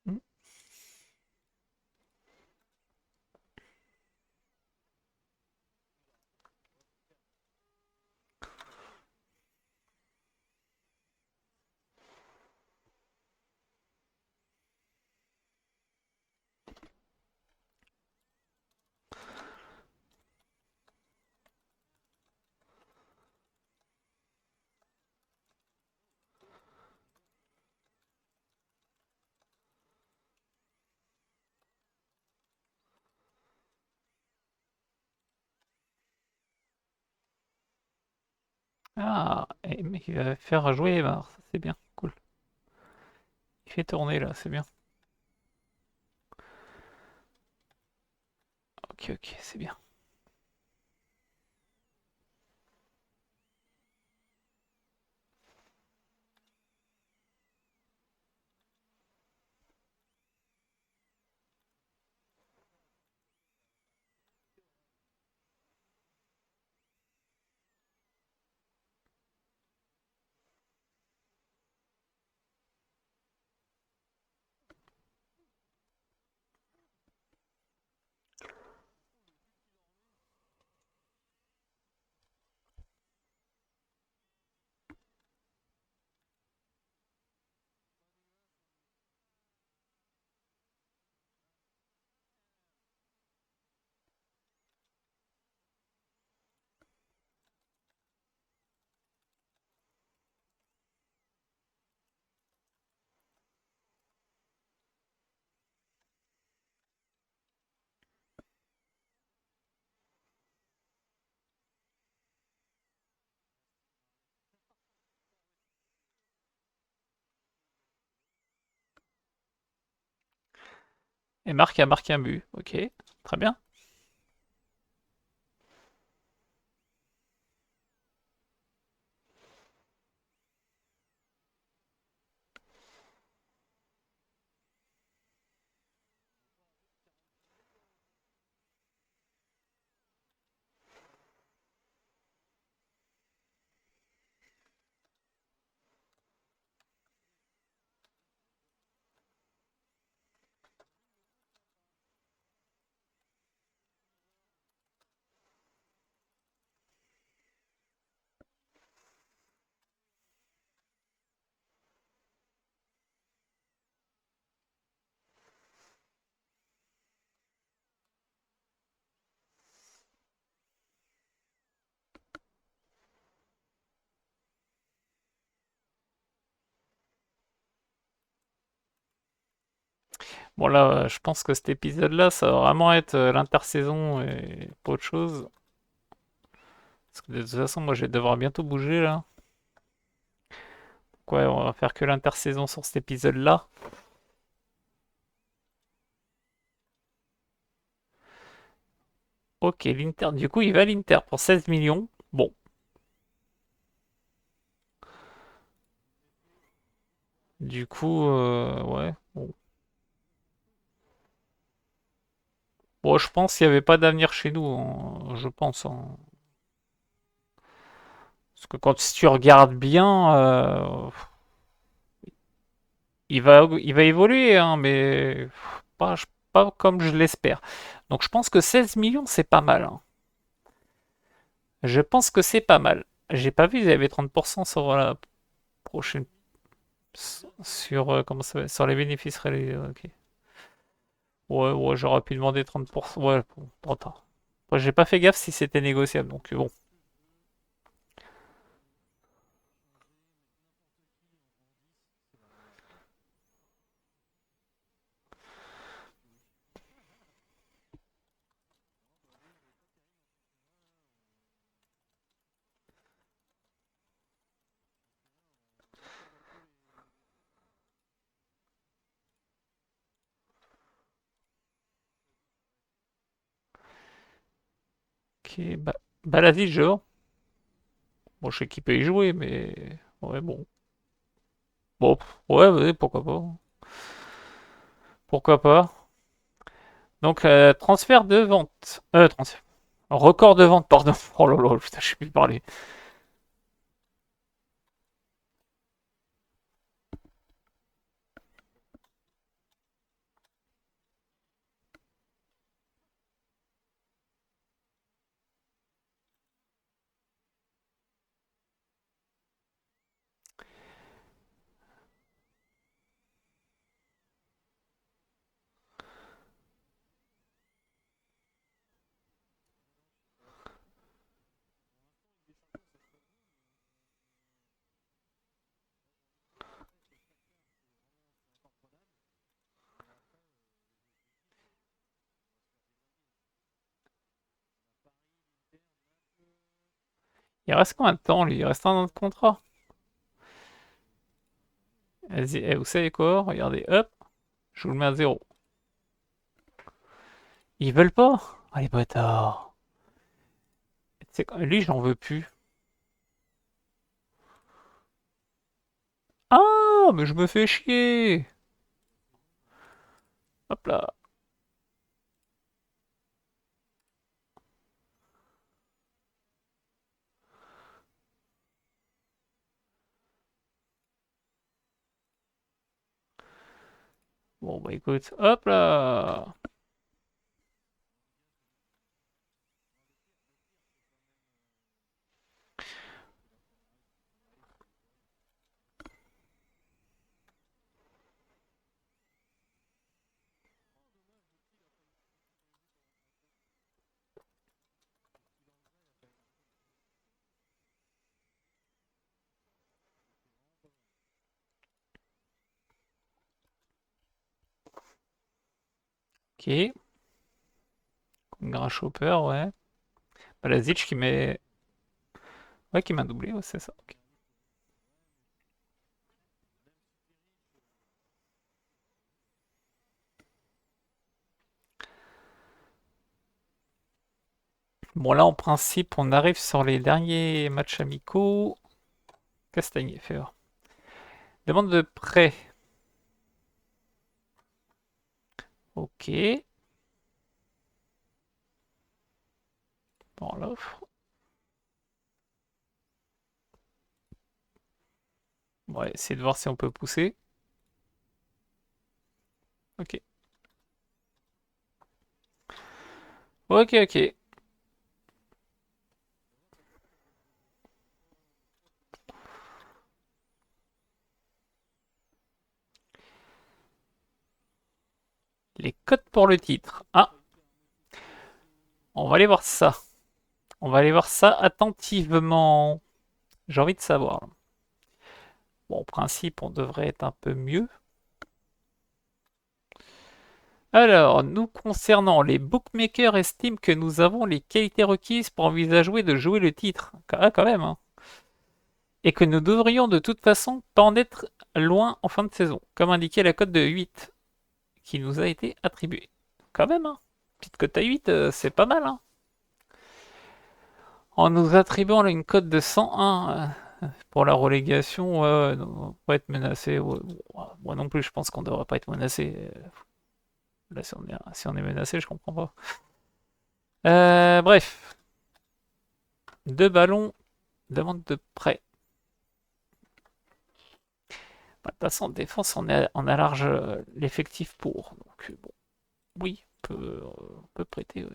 Hmm. Ah, mais il va faire jouer Emar. Ça, c'est bien. Cool. Il fait tourner là, c'est bien. Ok, ok, c'est bien. Et Marc a marqué un but. Ok, très bien. Bon là, je pense que cet épisode-là, ça va vraiment être l'intersaison et pas autre chose. Parce que de toute façon, moi, je vais devoir bientôt bouger là. Donc ouais, on va faire que l'intersaison sur cet épisode-là. Ok, l'Inter. Du coup, il va à l'Inter pour 16 millions. Bon. Du coup, ouais. Bon. Bon, je pense qu'il n'y avait pas d'avenir chez nous, hein, je pense, hein. Parce que quand si tu regardes bien, il va évoluer, hein, mais pas comme je l'espère. Donc je pense que 16 millions, c'est pas mal, hein. Je pense que c'est pas mal. J'ai pas vu, ils avaient 30% sur la prochaine. Sur, comment ça va, sur les bénéfices réalisés. Ok. Ouais, ouais, j'aurais pu demander 30%. Ouais, bon, trop tard. Moi, j'ai pas fait gaffe si c'était négociable, donc bon. Ok, bah, Baladi, genre. Bon, je sais qu'il peut y jouer, mais. Ouais, bon. Bon, ouais, ouais, pourquoi pas. Pourquoi pas. Donc, transfert de vente. Transfert. Record de vente, pardon. Oh là là, putain, je sais plus parler. Il reste combien de temps, lui? Il reste un an de contrat. Vas-y, vous savez quoi? Regardez, hop, je vous le mets à zéro. Ils veulent pas? Ah, les bâtards. Lui, j'en veux plus. Ah, mais je me fais chier. Hop là. Bon, bah écoute, hop là. Ok. Grasshopper, ouais. Balazic qui met. Ouais, qui m'a doublé, ouais, c'est ça. Ok. Bon, là, en principe, on arrive sur les derniers matchs amicaux. Castagnier, fait voir. Demande de prêt. Ok. Bon, l'offre. On va essayer de voir si on peut pousser. Ok. Ok, ok. Les codes pour le titre. Ah, on va aller voir ça. On va aller voir ça attentivement. J'ai envie de savoir. Bon, en principe, on devrait être un peu mieux. Alors, nous concernant, les bookmakers estiment que nous avons les qualités requises pour envisager de jouer le titre. Ah, quand même, hein. Et que nous devrions de toute façon pas en être loin en fin de saison, comme indiqué la cote de 8 qui nous a été attribuée. Quand même, hein. Petite cote à 8, c'est pas mal, hein. En nous attribuant une cote de 101 pour la relégation, on va être menacé. Ouais, moi non plus, je pense qu'on devrait pas être menacé. Là, si on est menacé, je comprends pas. Bref. 2 ballons, demande de prêt. Bah, de toute façon, en défense, on a large l'effectif pour. Donc, bon, oui, on peut prêter. Ouais.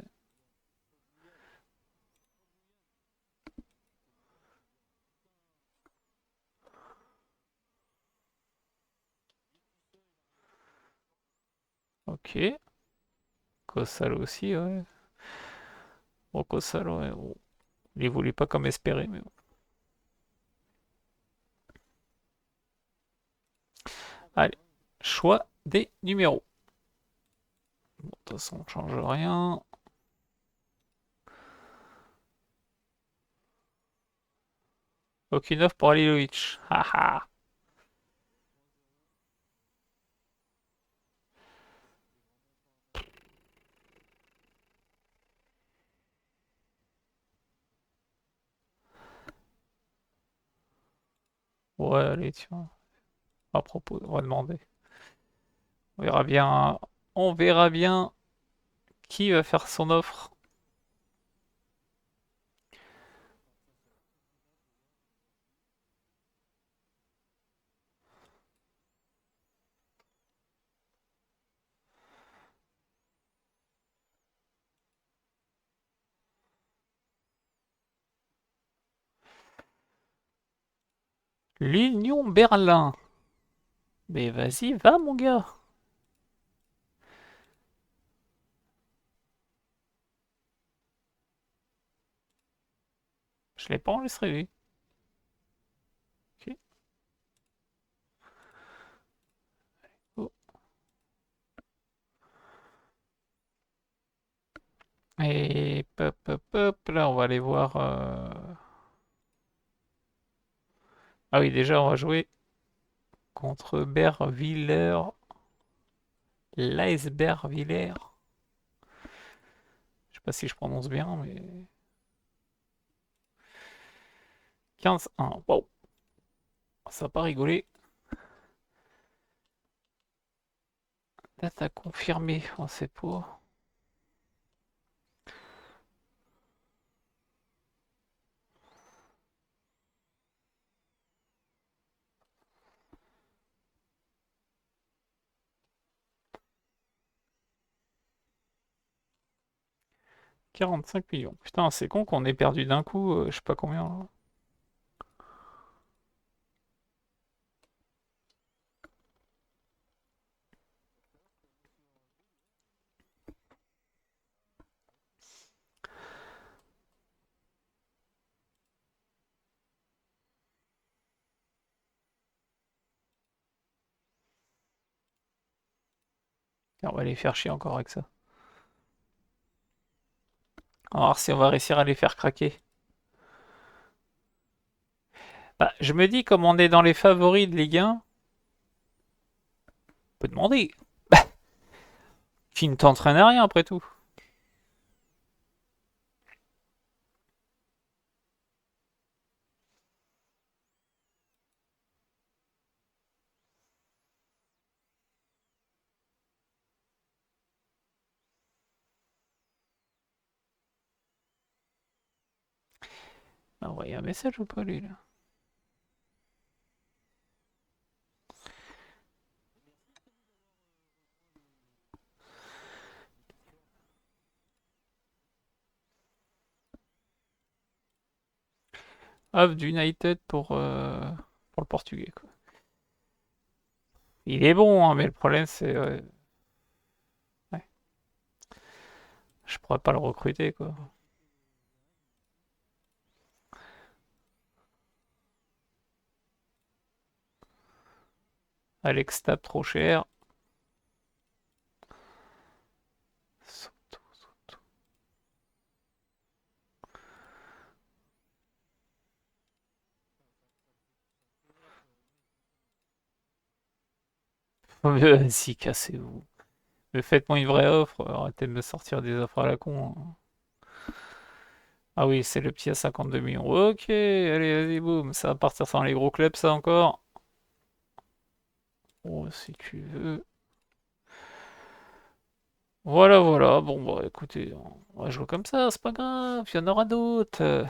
Ok. Kossal aussi, ouais. Bon, Kossal, ouais. Bon. Il évolue pas comme espéré, mais bon. Allez, choix des numéros. Bon, de toute façon, on change rien. Aucune offre pour Alilovic. Haha. Ouais, allez, tiens. À propos, on va demander. On verra bien. On verra bien qui va faire son offre. L'Union Berlin. Mais vas-y, va mon gars. Je l'ai pas enregistré lui. Ok. Oh. Et pop, pop, pop, là on va aller voir. Ah oui, déjà on va jouer contre Berviller. Leisberviller. Je sais pas si je prononce bien, mais. 15-1. Wow. Ça va pas rigoler. Date à confirmer. On sait pas. « 45 millions. Putain, c'est con qu'on ait perdu d'un coup, je sais pas combien, là. On va les faire chier encore avec ça. On va voir si on va réussir à les faire craquer. Bah, je me dis, comme on est dans les favoris de Ligue 1, on peut demander. Bah, qui ne t'entraîne à rien après tout. envoyé un message ou pas lui là? Hop, du United pour le portugais quoi. Il est bon, hein, mais le problème c'est ouais, je pourrais pas le recruter quoi. Alex tape trop cher. Soto, Soto. Si, cassez-vous. Mais faites-moi une vraie offre, arrêtez de me sortir des offres à la con, hein. Ah oui, c'est le petit à 52 millions. Ok, allez, vas-y, boum. Ça va partir sans les gros clubs, ça encore. Oh, si tu veux. Voilà, voilà. Bon, bah écoutez, on va jouer comme ça, c'est pas grave, il y en aura d'autres.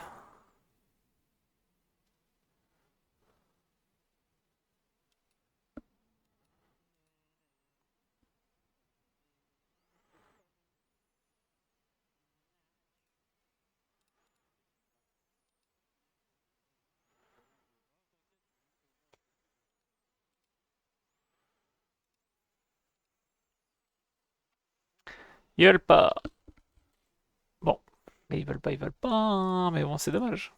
Ils veulent pas. Bon, mais ils veulent pas, hein, mais bon, c'est dommage.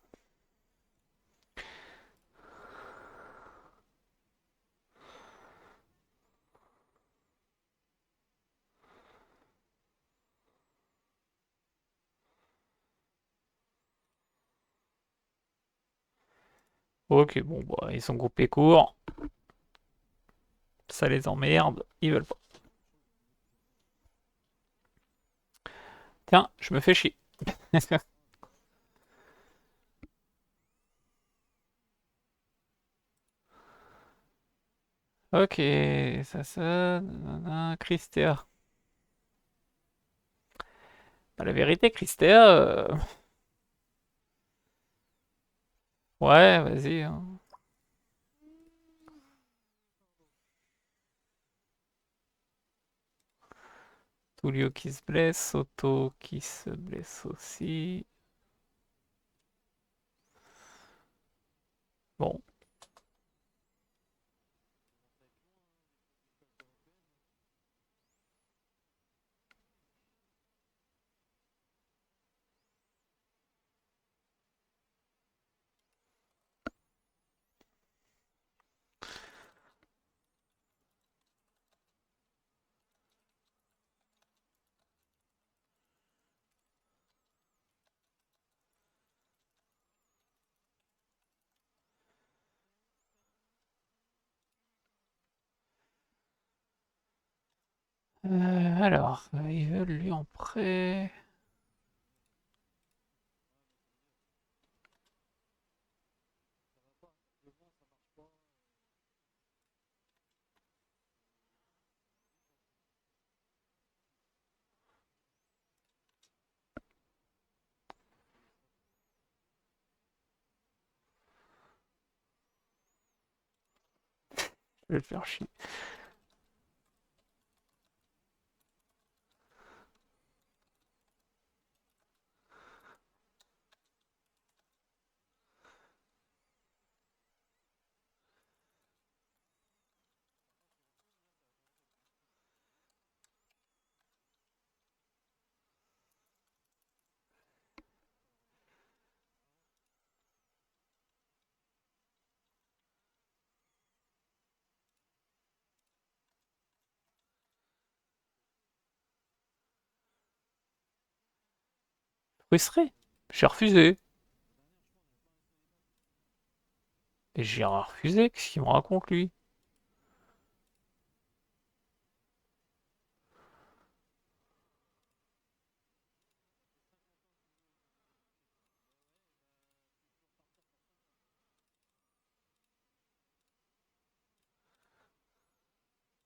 Ok, bon, bah, ils sont groupés court. Ça les emmerde, ils veulent pas. Tiens, je me fais chier. Ok, ça, nanana, Christea. Bah, la vérité, Christea, ouais, vas-y, hein. Tullio qui se blesse, Soto qui se blesse aussi. Bon, alors, ils veulent lui en prêt. Je vais le faire chier. Frustré. J'ai refusé. Et j'ai refusé, qu'est-ce qu'il me raconte lui?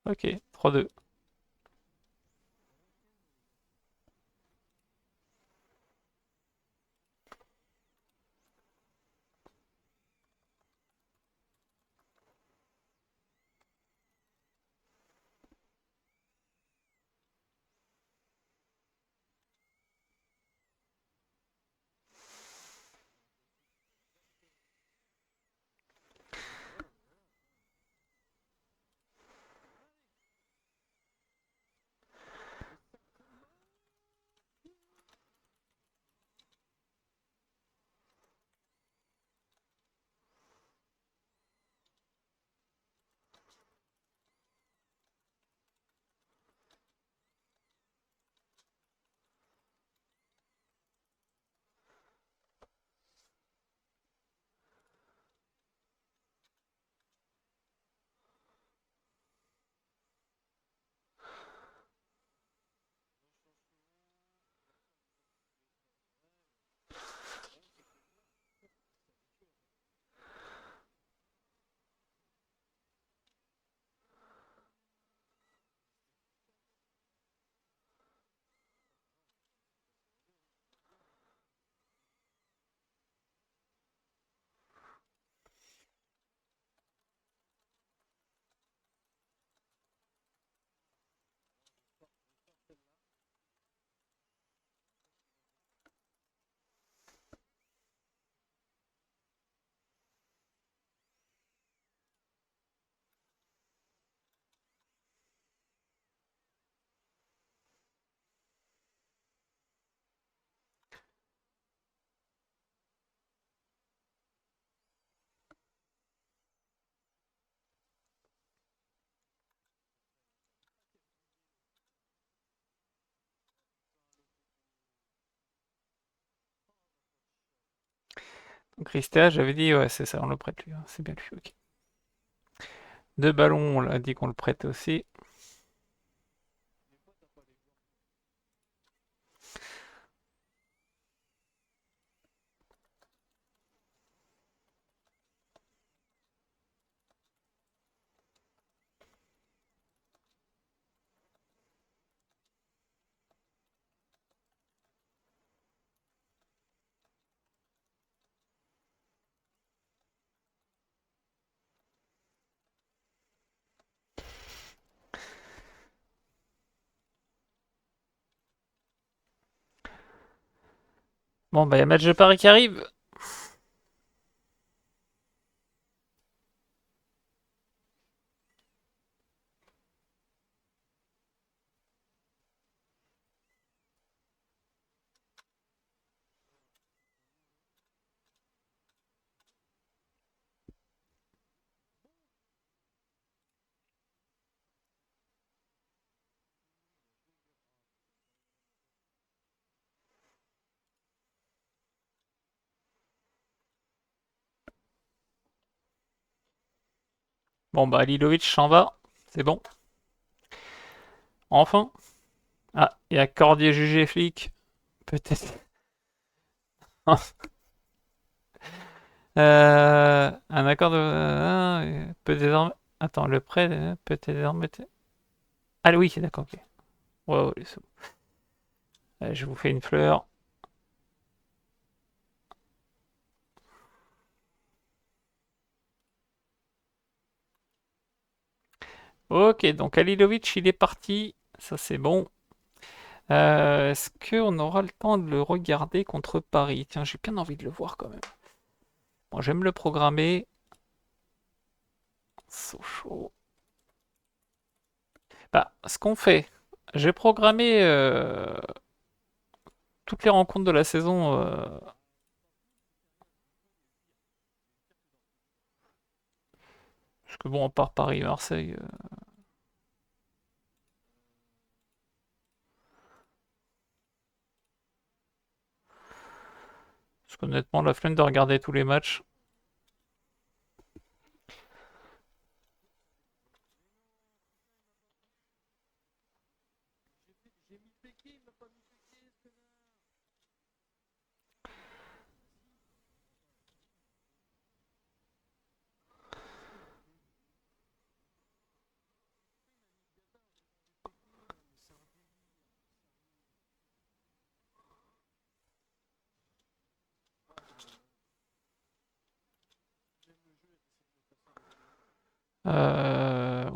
Ok, 3-2. Christelle, j'avais dit, ouais, c'est ça, on le prête lui, hein, c'est bien lui, ok. Deux ballons, on l'a dit qu'on le prête aussi. Bon, bah, il y a match de Paris qui arrive. Bon, bah, Lilovic s'en va, c'est bon. Enfin. Ah, il y a Cordier jugé flic. Peut-être. Un accord de. Peut désormais. Attends, le prêt peut désormais. Ah oui, d'accord, ok. Ouais, ouais, c'est bon. Allez, je vous fais une fleur. Ok, donc Halilovic, il est parti. Ça, c'est bon. Est-ce qu'on aura le temps de le regarder contre Paris? Tiens, j'ai bien envie de le voir quand même. Bon, j'aime le programmer. Sochaux. Bah, ce qu'on fait, j'ai programmé toutes les rencontres de la saison. Parce que bon, à part Paris-Marseille. Parce qu'honnêtement, la flemme de regarder tous les matchs. J'ai mis Pékin, il m'a pas mis Pékin, ce connard.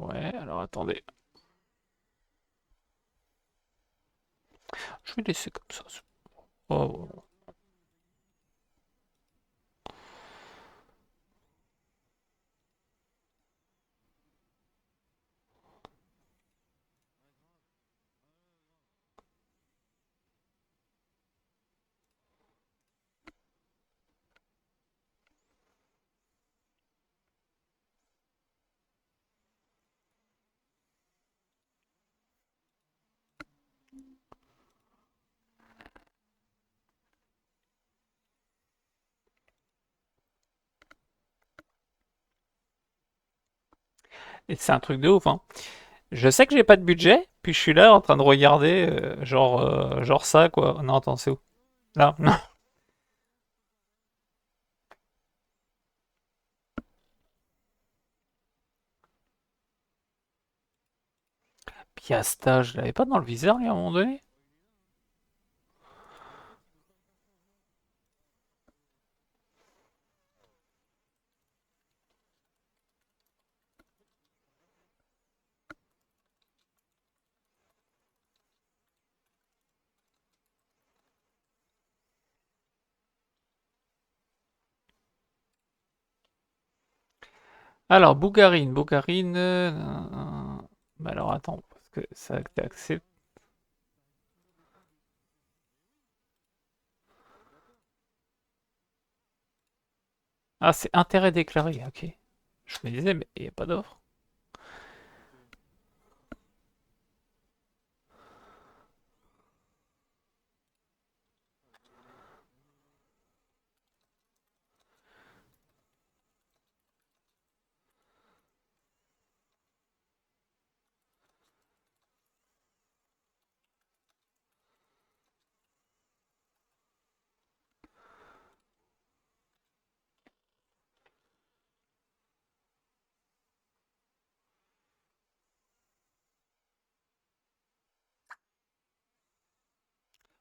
Ouais, alors attendez. Je vais laisser comme ça. Oh. Et c'est un truc de ouf, hein. Je sais que j'ai pas de budget, puis je suis là en train de regarder, genre ça, quoi. Non, attends, c'est où? Là, non. Piasta, je l'avais pas dans le viseur, lui, à un moment donné? Alors, Bougarine. Bah alors, attends, parce que ça accepte. Ah, c'est intérêt déclaré, ok. Je me disais, mais il n'y a pas d'offre.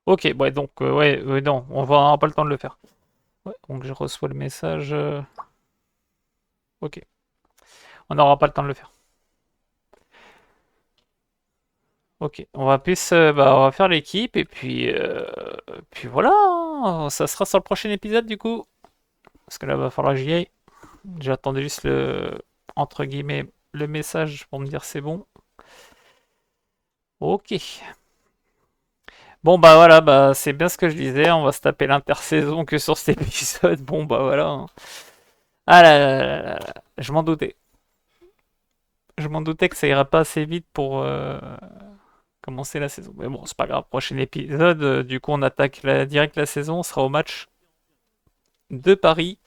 Ok, ouais, donc, ouais, non, on va aura pas le temps de le faire. Ouais, donc je reçois le message. Ok, on n'aura pas le temps de le faire. Ok, on va plus, bah, on va faire l'équipe et puis voilà, hein, ça sera sur le prochain épisode du coup. Parce que là, va falloir que j'y aille. J'attendais juste entre guillemets, le message pour me dire c'est bon. Ok. Bon bah voilà, bah c'est bien ce que je disais, on va se taper l'intersaison que sur cet épisode. Bon bah voilà, hein. Ah là là là là là, je m'en doutais. Je m'en doutais que ça irait pas assez vite pour commencer la saison. Mais bon, c'est pas grave, prochain épisode, du coup on attaque direct la saison, on sera au match de Paris.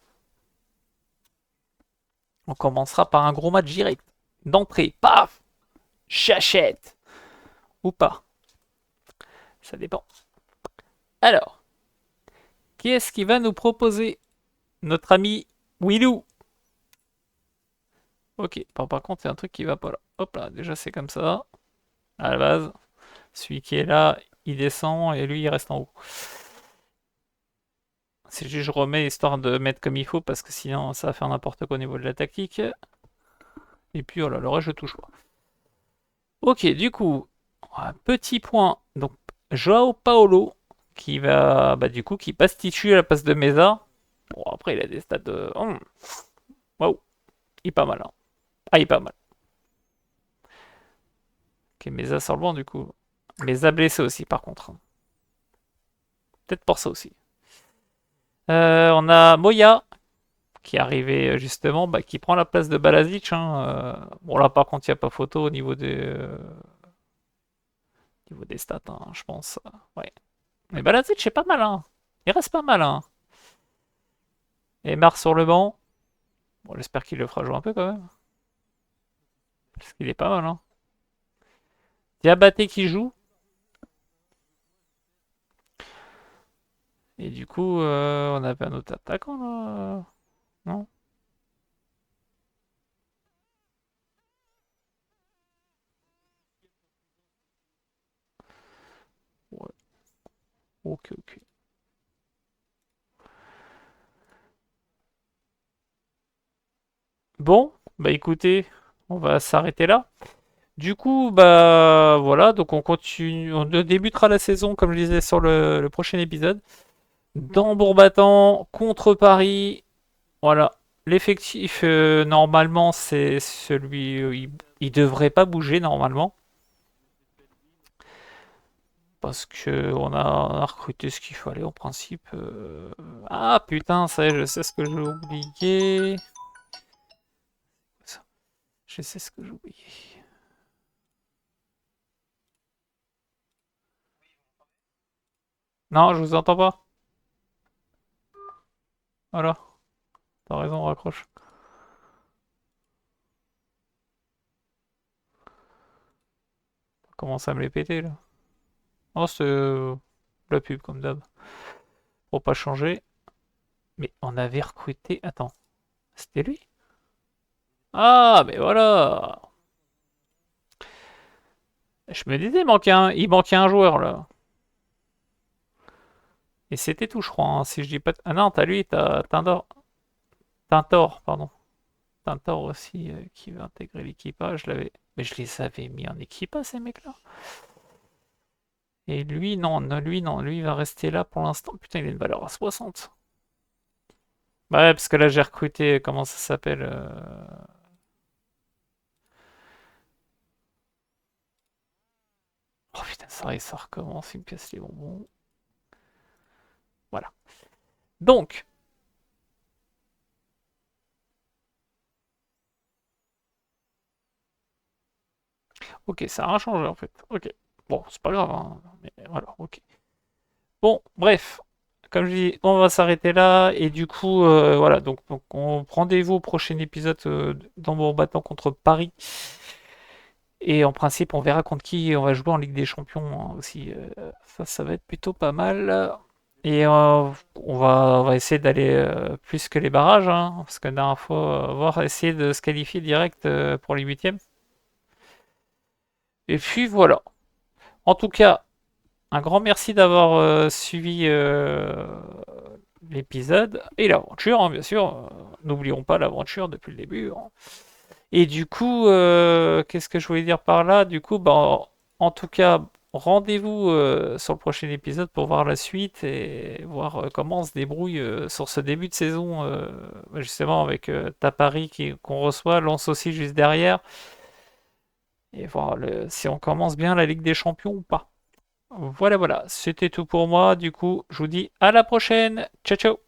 On commencera par un gros match direct. D'entrée, paf, j'achète. Ou pas, ça dépend. Alors, qui est-ce qui va nous proposer notre ami Willou? Ok, par contre, c'est un truc qui va pas là. Hop là, déjà c'est comme ça, à la base. Celui qui est là, il descend et lui, il reste en haut. C'est juste je remets histoire de mettre comme il faut parce que sinon ça va faire n'importe quoi au niveau de la tactique. Et puis voilà, le reste je touche pas. Ok, du coup, un petit point. Donc, Joao Paulo qui va, bah, du coup, qui passe Tichu à la place de Meza. Bon, après, il a des stats de. Waouh, il est pas mal, hein. Ah, il est pas mal. Ok, Meza sur le banc, du coup. Meza blessé aussi, par contre. Peut-être pour ça aussi. On a Moya qui est arrivé justement, bah, qui prend la place de Balazic, hein. Bon, là, par contre, il n'y a pas photo au niveau des stats, hein, je pense. Ouais. Mais Balazic, c'est pas mal, hein. Il reste pas mal, hein. Et Mar sur le banc. Bon, j'espère qu'il le fera jouer un peu quand même. Parce qu'il est pas mal, hein. Diabaté qui joue. Et du coup, on avait un autre attaquant là. Non? Ouais. Ok, ok. Bon, bah écoutez, on va s'arrêter là. Du coup, bah voilà, donc on continue, on débutera la saison, comme je disais, sur le prochain épisode. Dans Bourbatan contre Paris. Voilà. L'effectif, normalement, c'est celui. Il devrait pas bouger normalement. Parce que on a recruté ce qu'il fallait en principe. Ah putain, ça y est, je sais ce que j'ai oublié. Je sais ce que j'ai oublié. Non, je vous entends pas. Voilà. T'as raison, on raccroche. Commence à me les péter là. Oh, c'est la pub comme d'hab. Pour pas changer. Mais on avait recruté. Attends. C'était lui? Ah, mais voilà. Je me disais, il manquait un joueur là. Et c'était tout, je crois, hein, si je dis pas. Ah non, t'as lui, t'as Tintor. Tintor, pardon. Tintor aussi qui va intégrer l'équipage. Mais je les avais mis en équipage, ces mecs-là. Et lui, non, non, lui, non, lui, il va rester là pour l'instant. Putain, il a une valeur à 60. Bah ouais, parce que là, j'ai recruté, comment ça s'appelle Oh putain, ça recommence, il me casse les bonbons. Voilà. Donc, ok, ça a rien changé en fait. Ok. Bon, c'est pas grave, hein, mais voilà, ok. Bon, bref. Comme je dis, on va s'arrêter là. Et du coup, voilà. Donc on rendez-vous au prochain épisode dans Battant contre Paris. Et en principe, on verra contre qui on va jouer en Ligue des Champions, hein, aussi. Ça va être plutôt pas mal. Et on va essayer d'aller plus que les barrages, hein, parce que la dernière fois, on va essayer de se qualifier direct pour les huitièmes. Et puis voilà. En tout cas, Un grand merci d'avoir suivi l'épisode et l'aventure, hein, bien sûr. N'oublions pas l'aventure depuis le début, hein. Et du coup, qu'est-ce que je voulais dire par là? Du coup, bah, en tout cas, rendez-vous sur le prochain épisode pour voir la suite et voir comment on se débrouille sur ce début de saison, justement avec Tapari qu'on reçoit, Lens aussi juste derrière, et voir si on commence bien la Ligue des Champions ou pas. Voilà, voilà, c'était tout pour moi. Du coup, je vous dis à la prochaine. Ciao, ciao.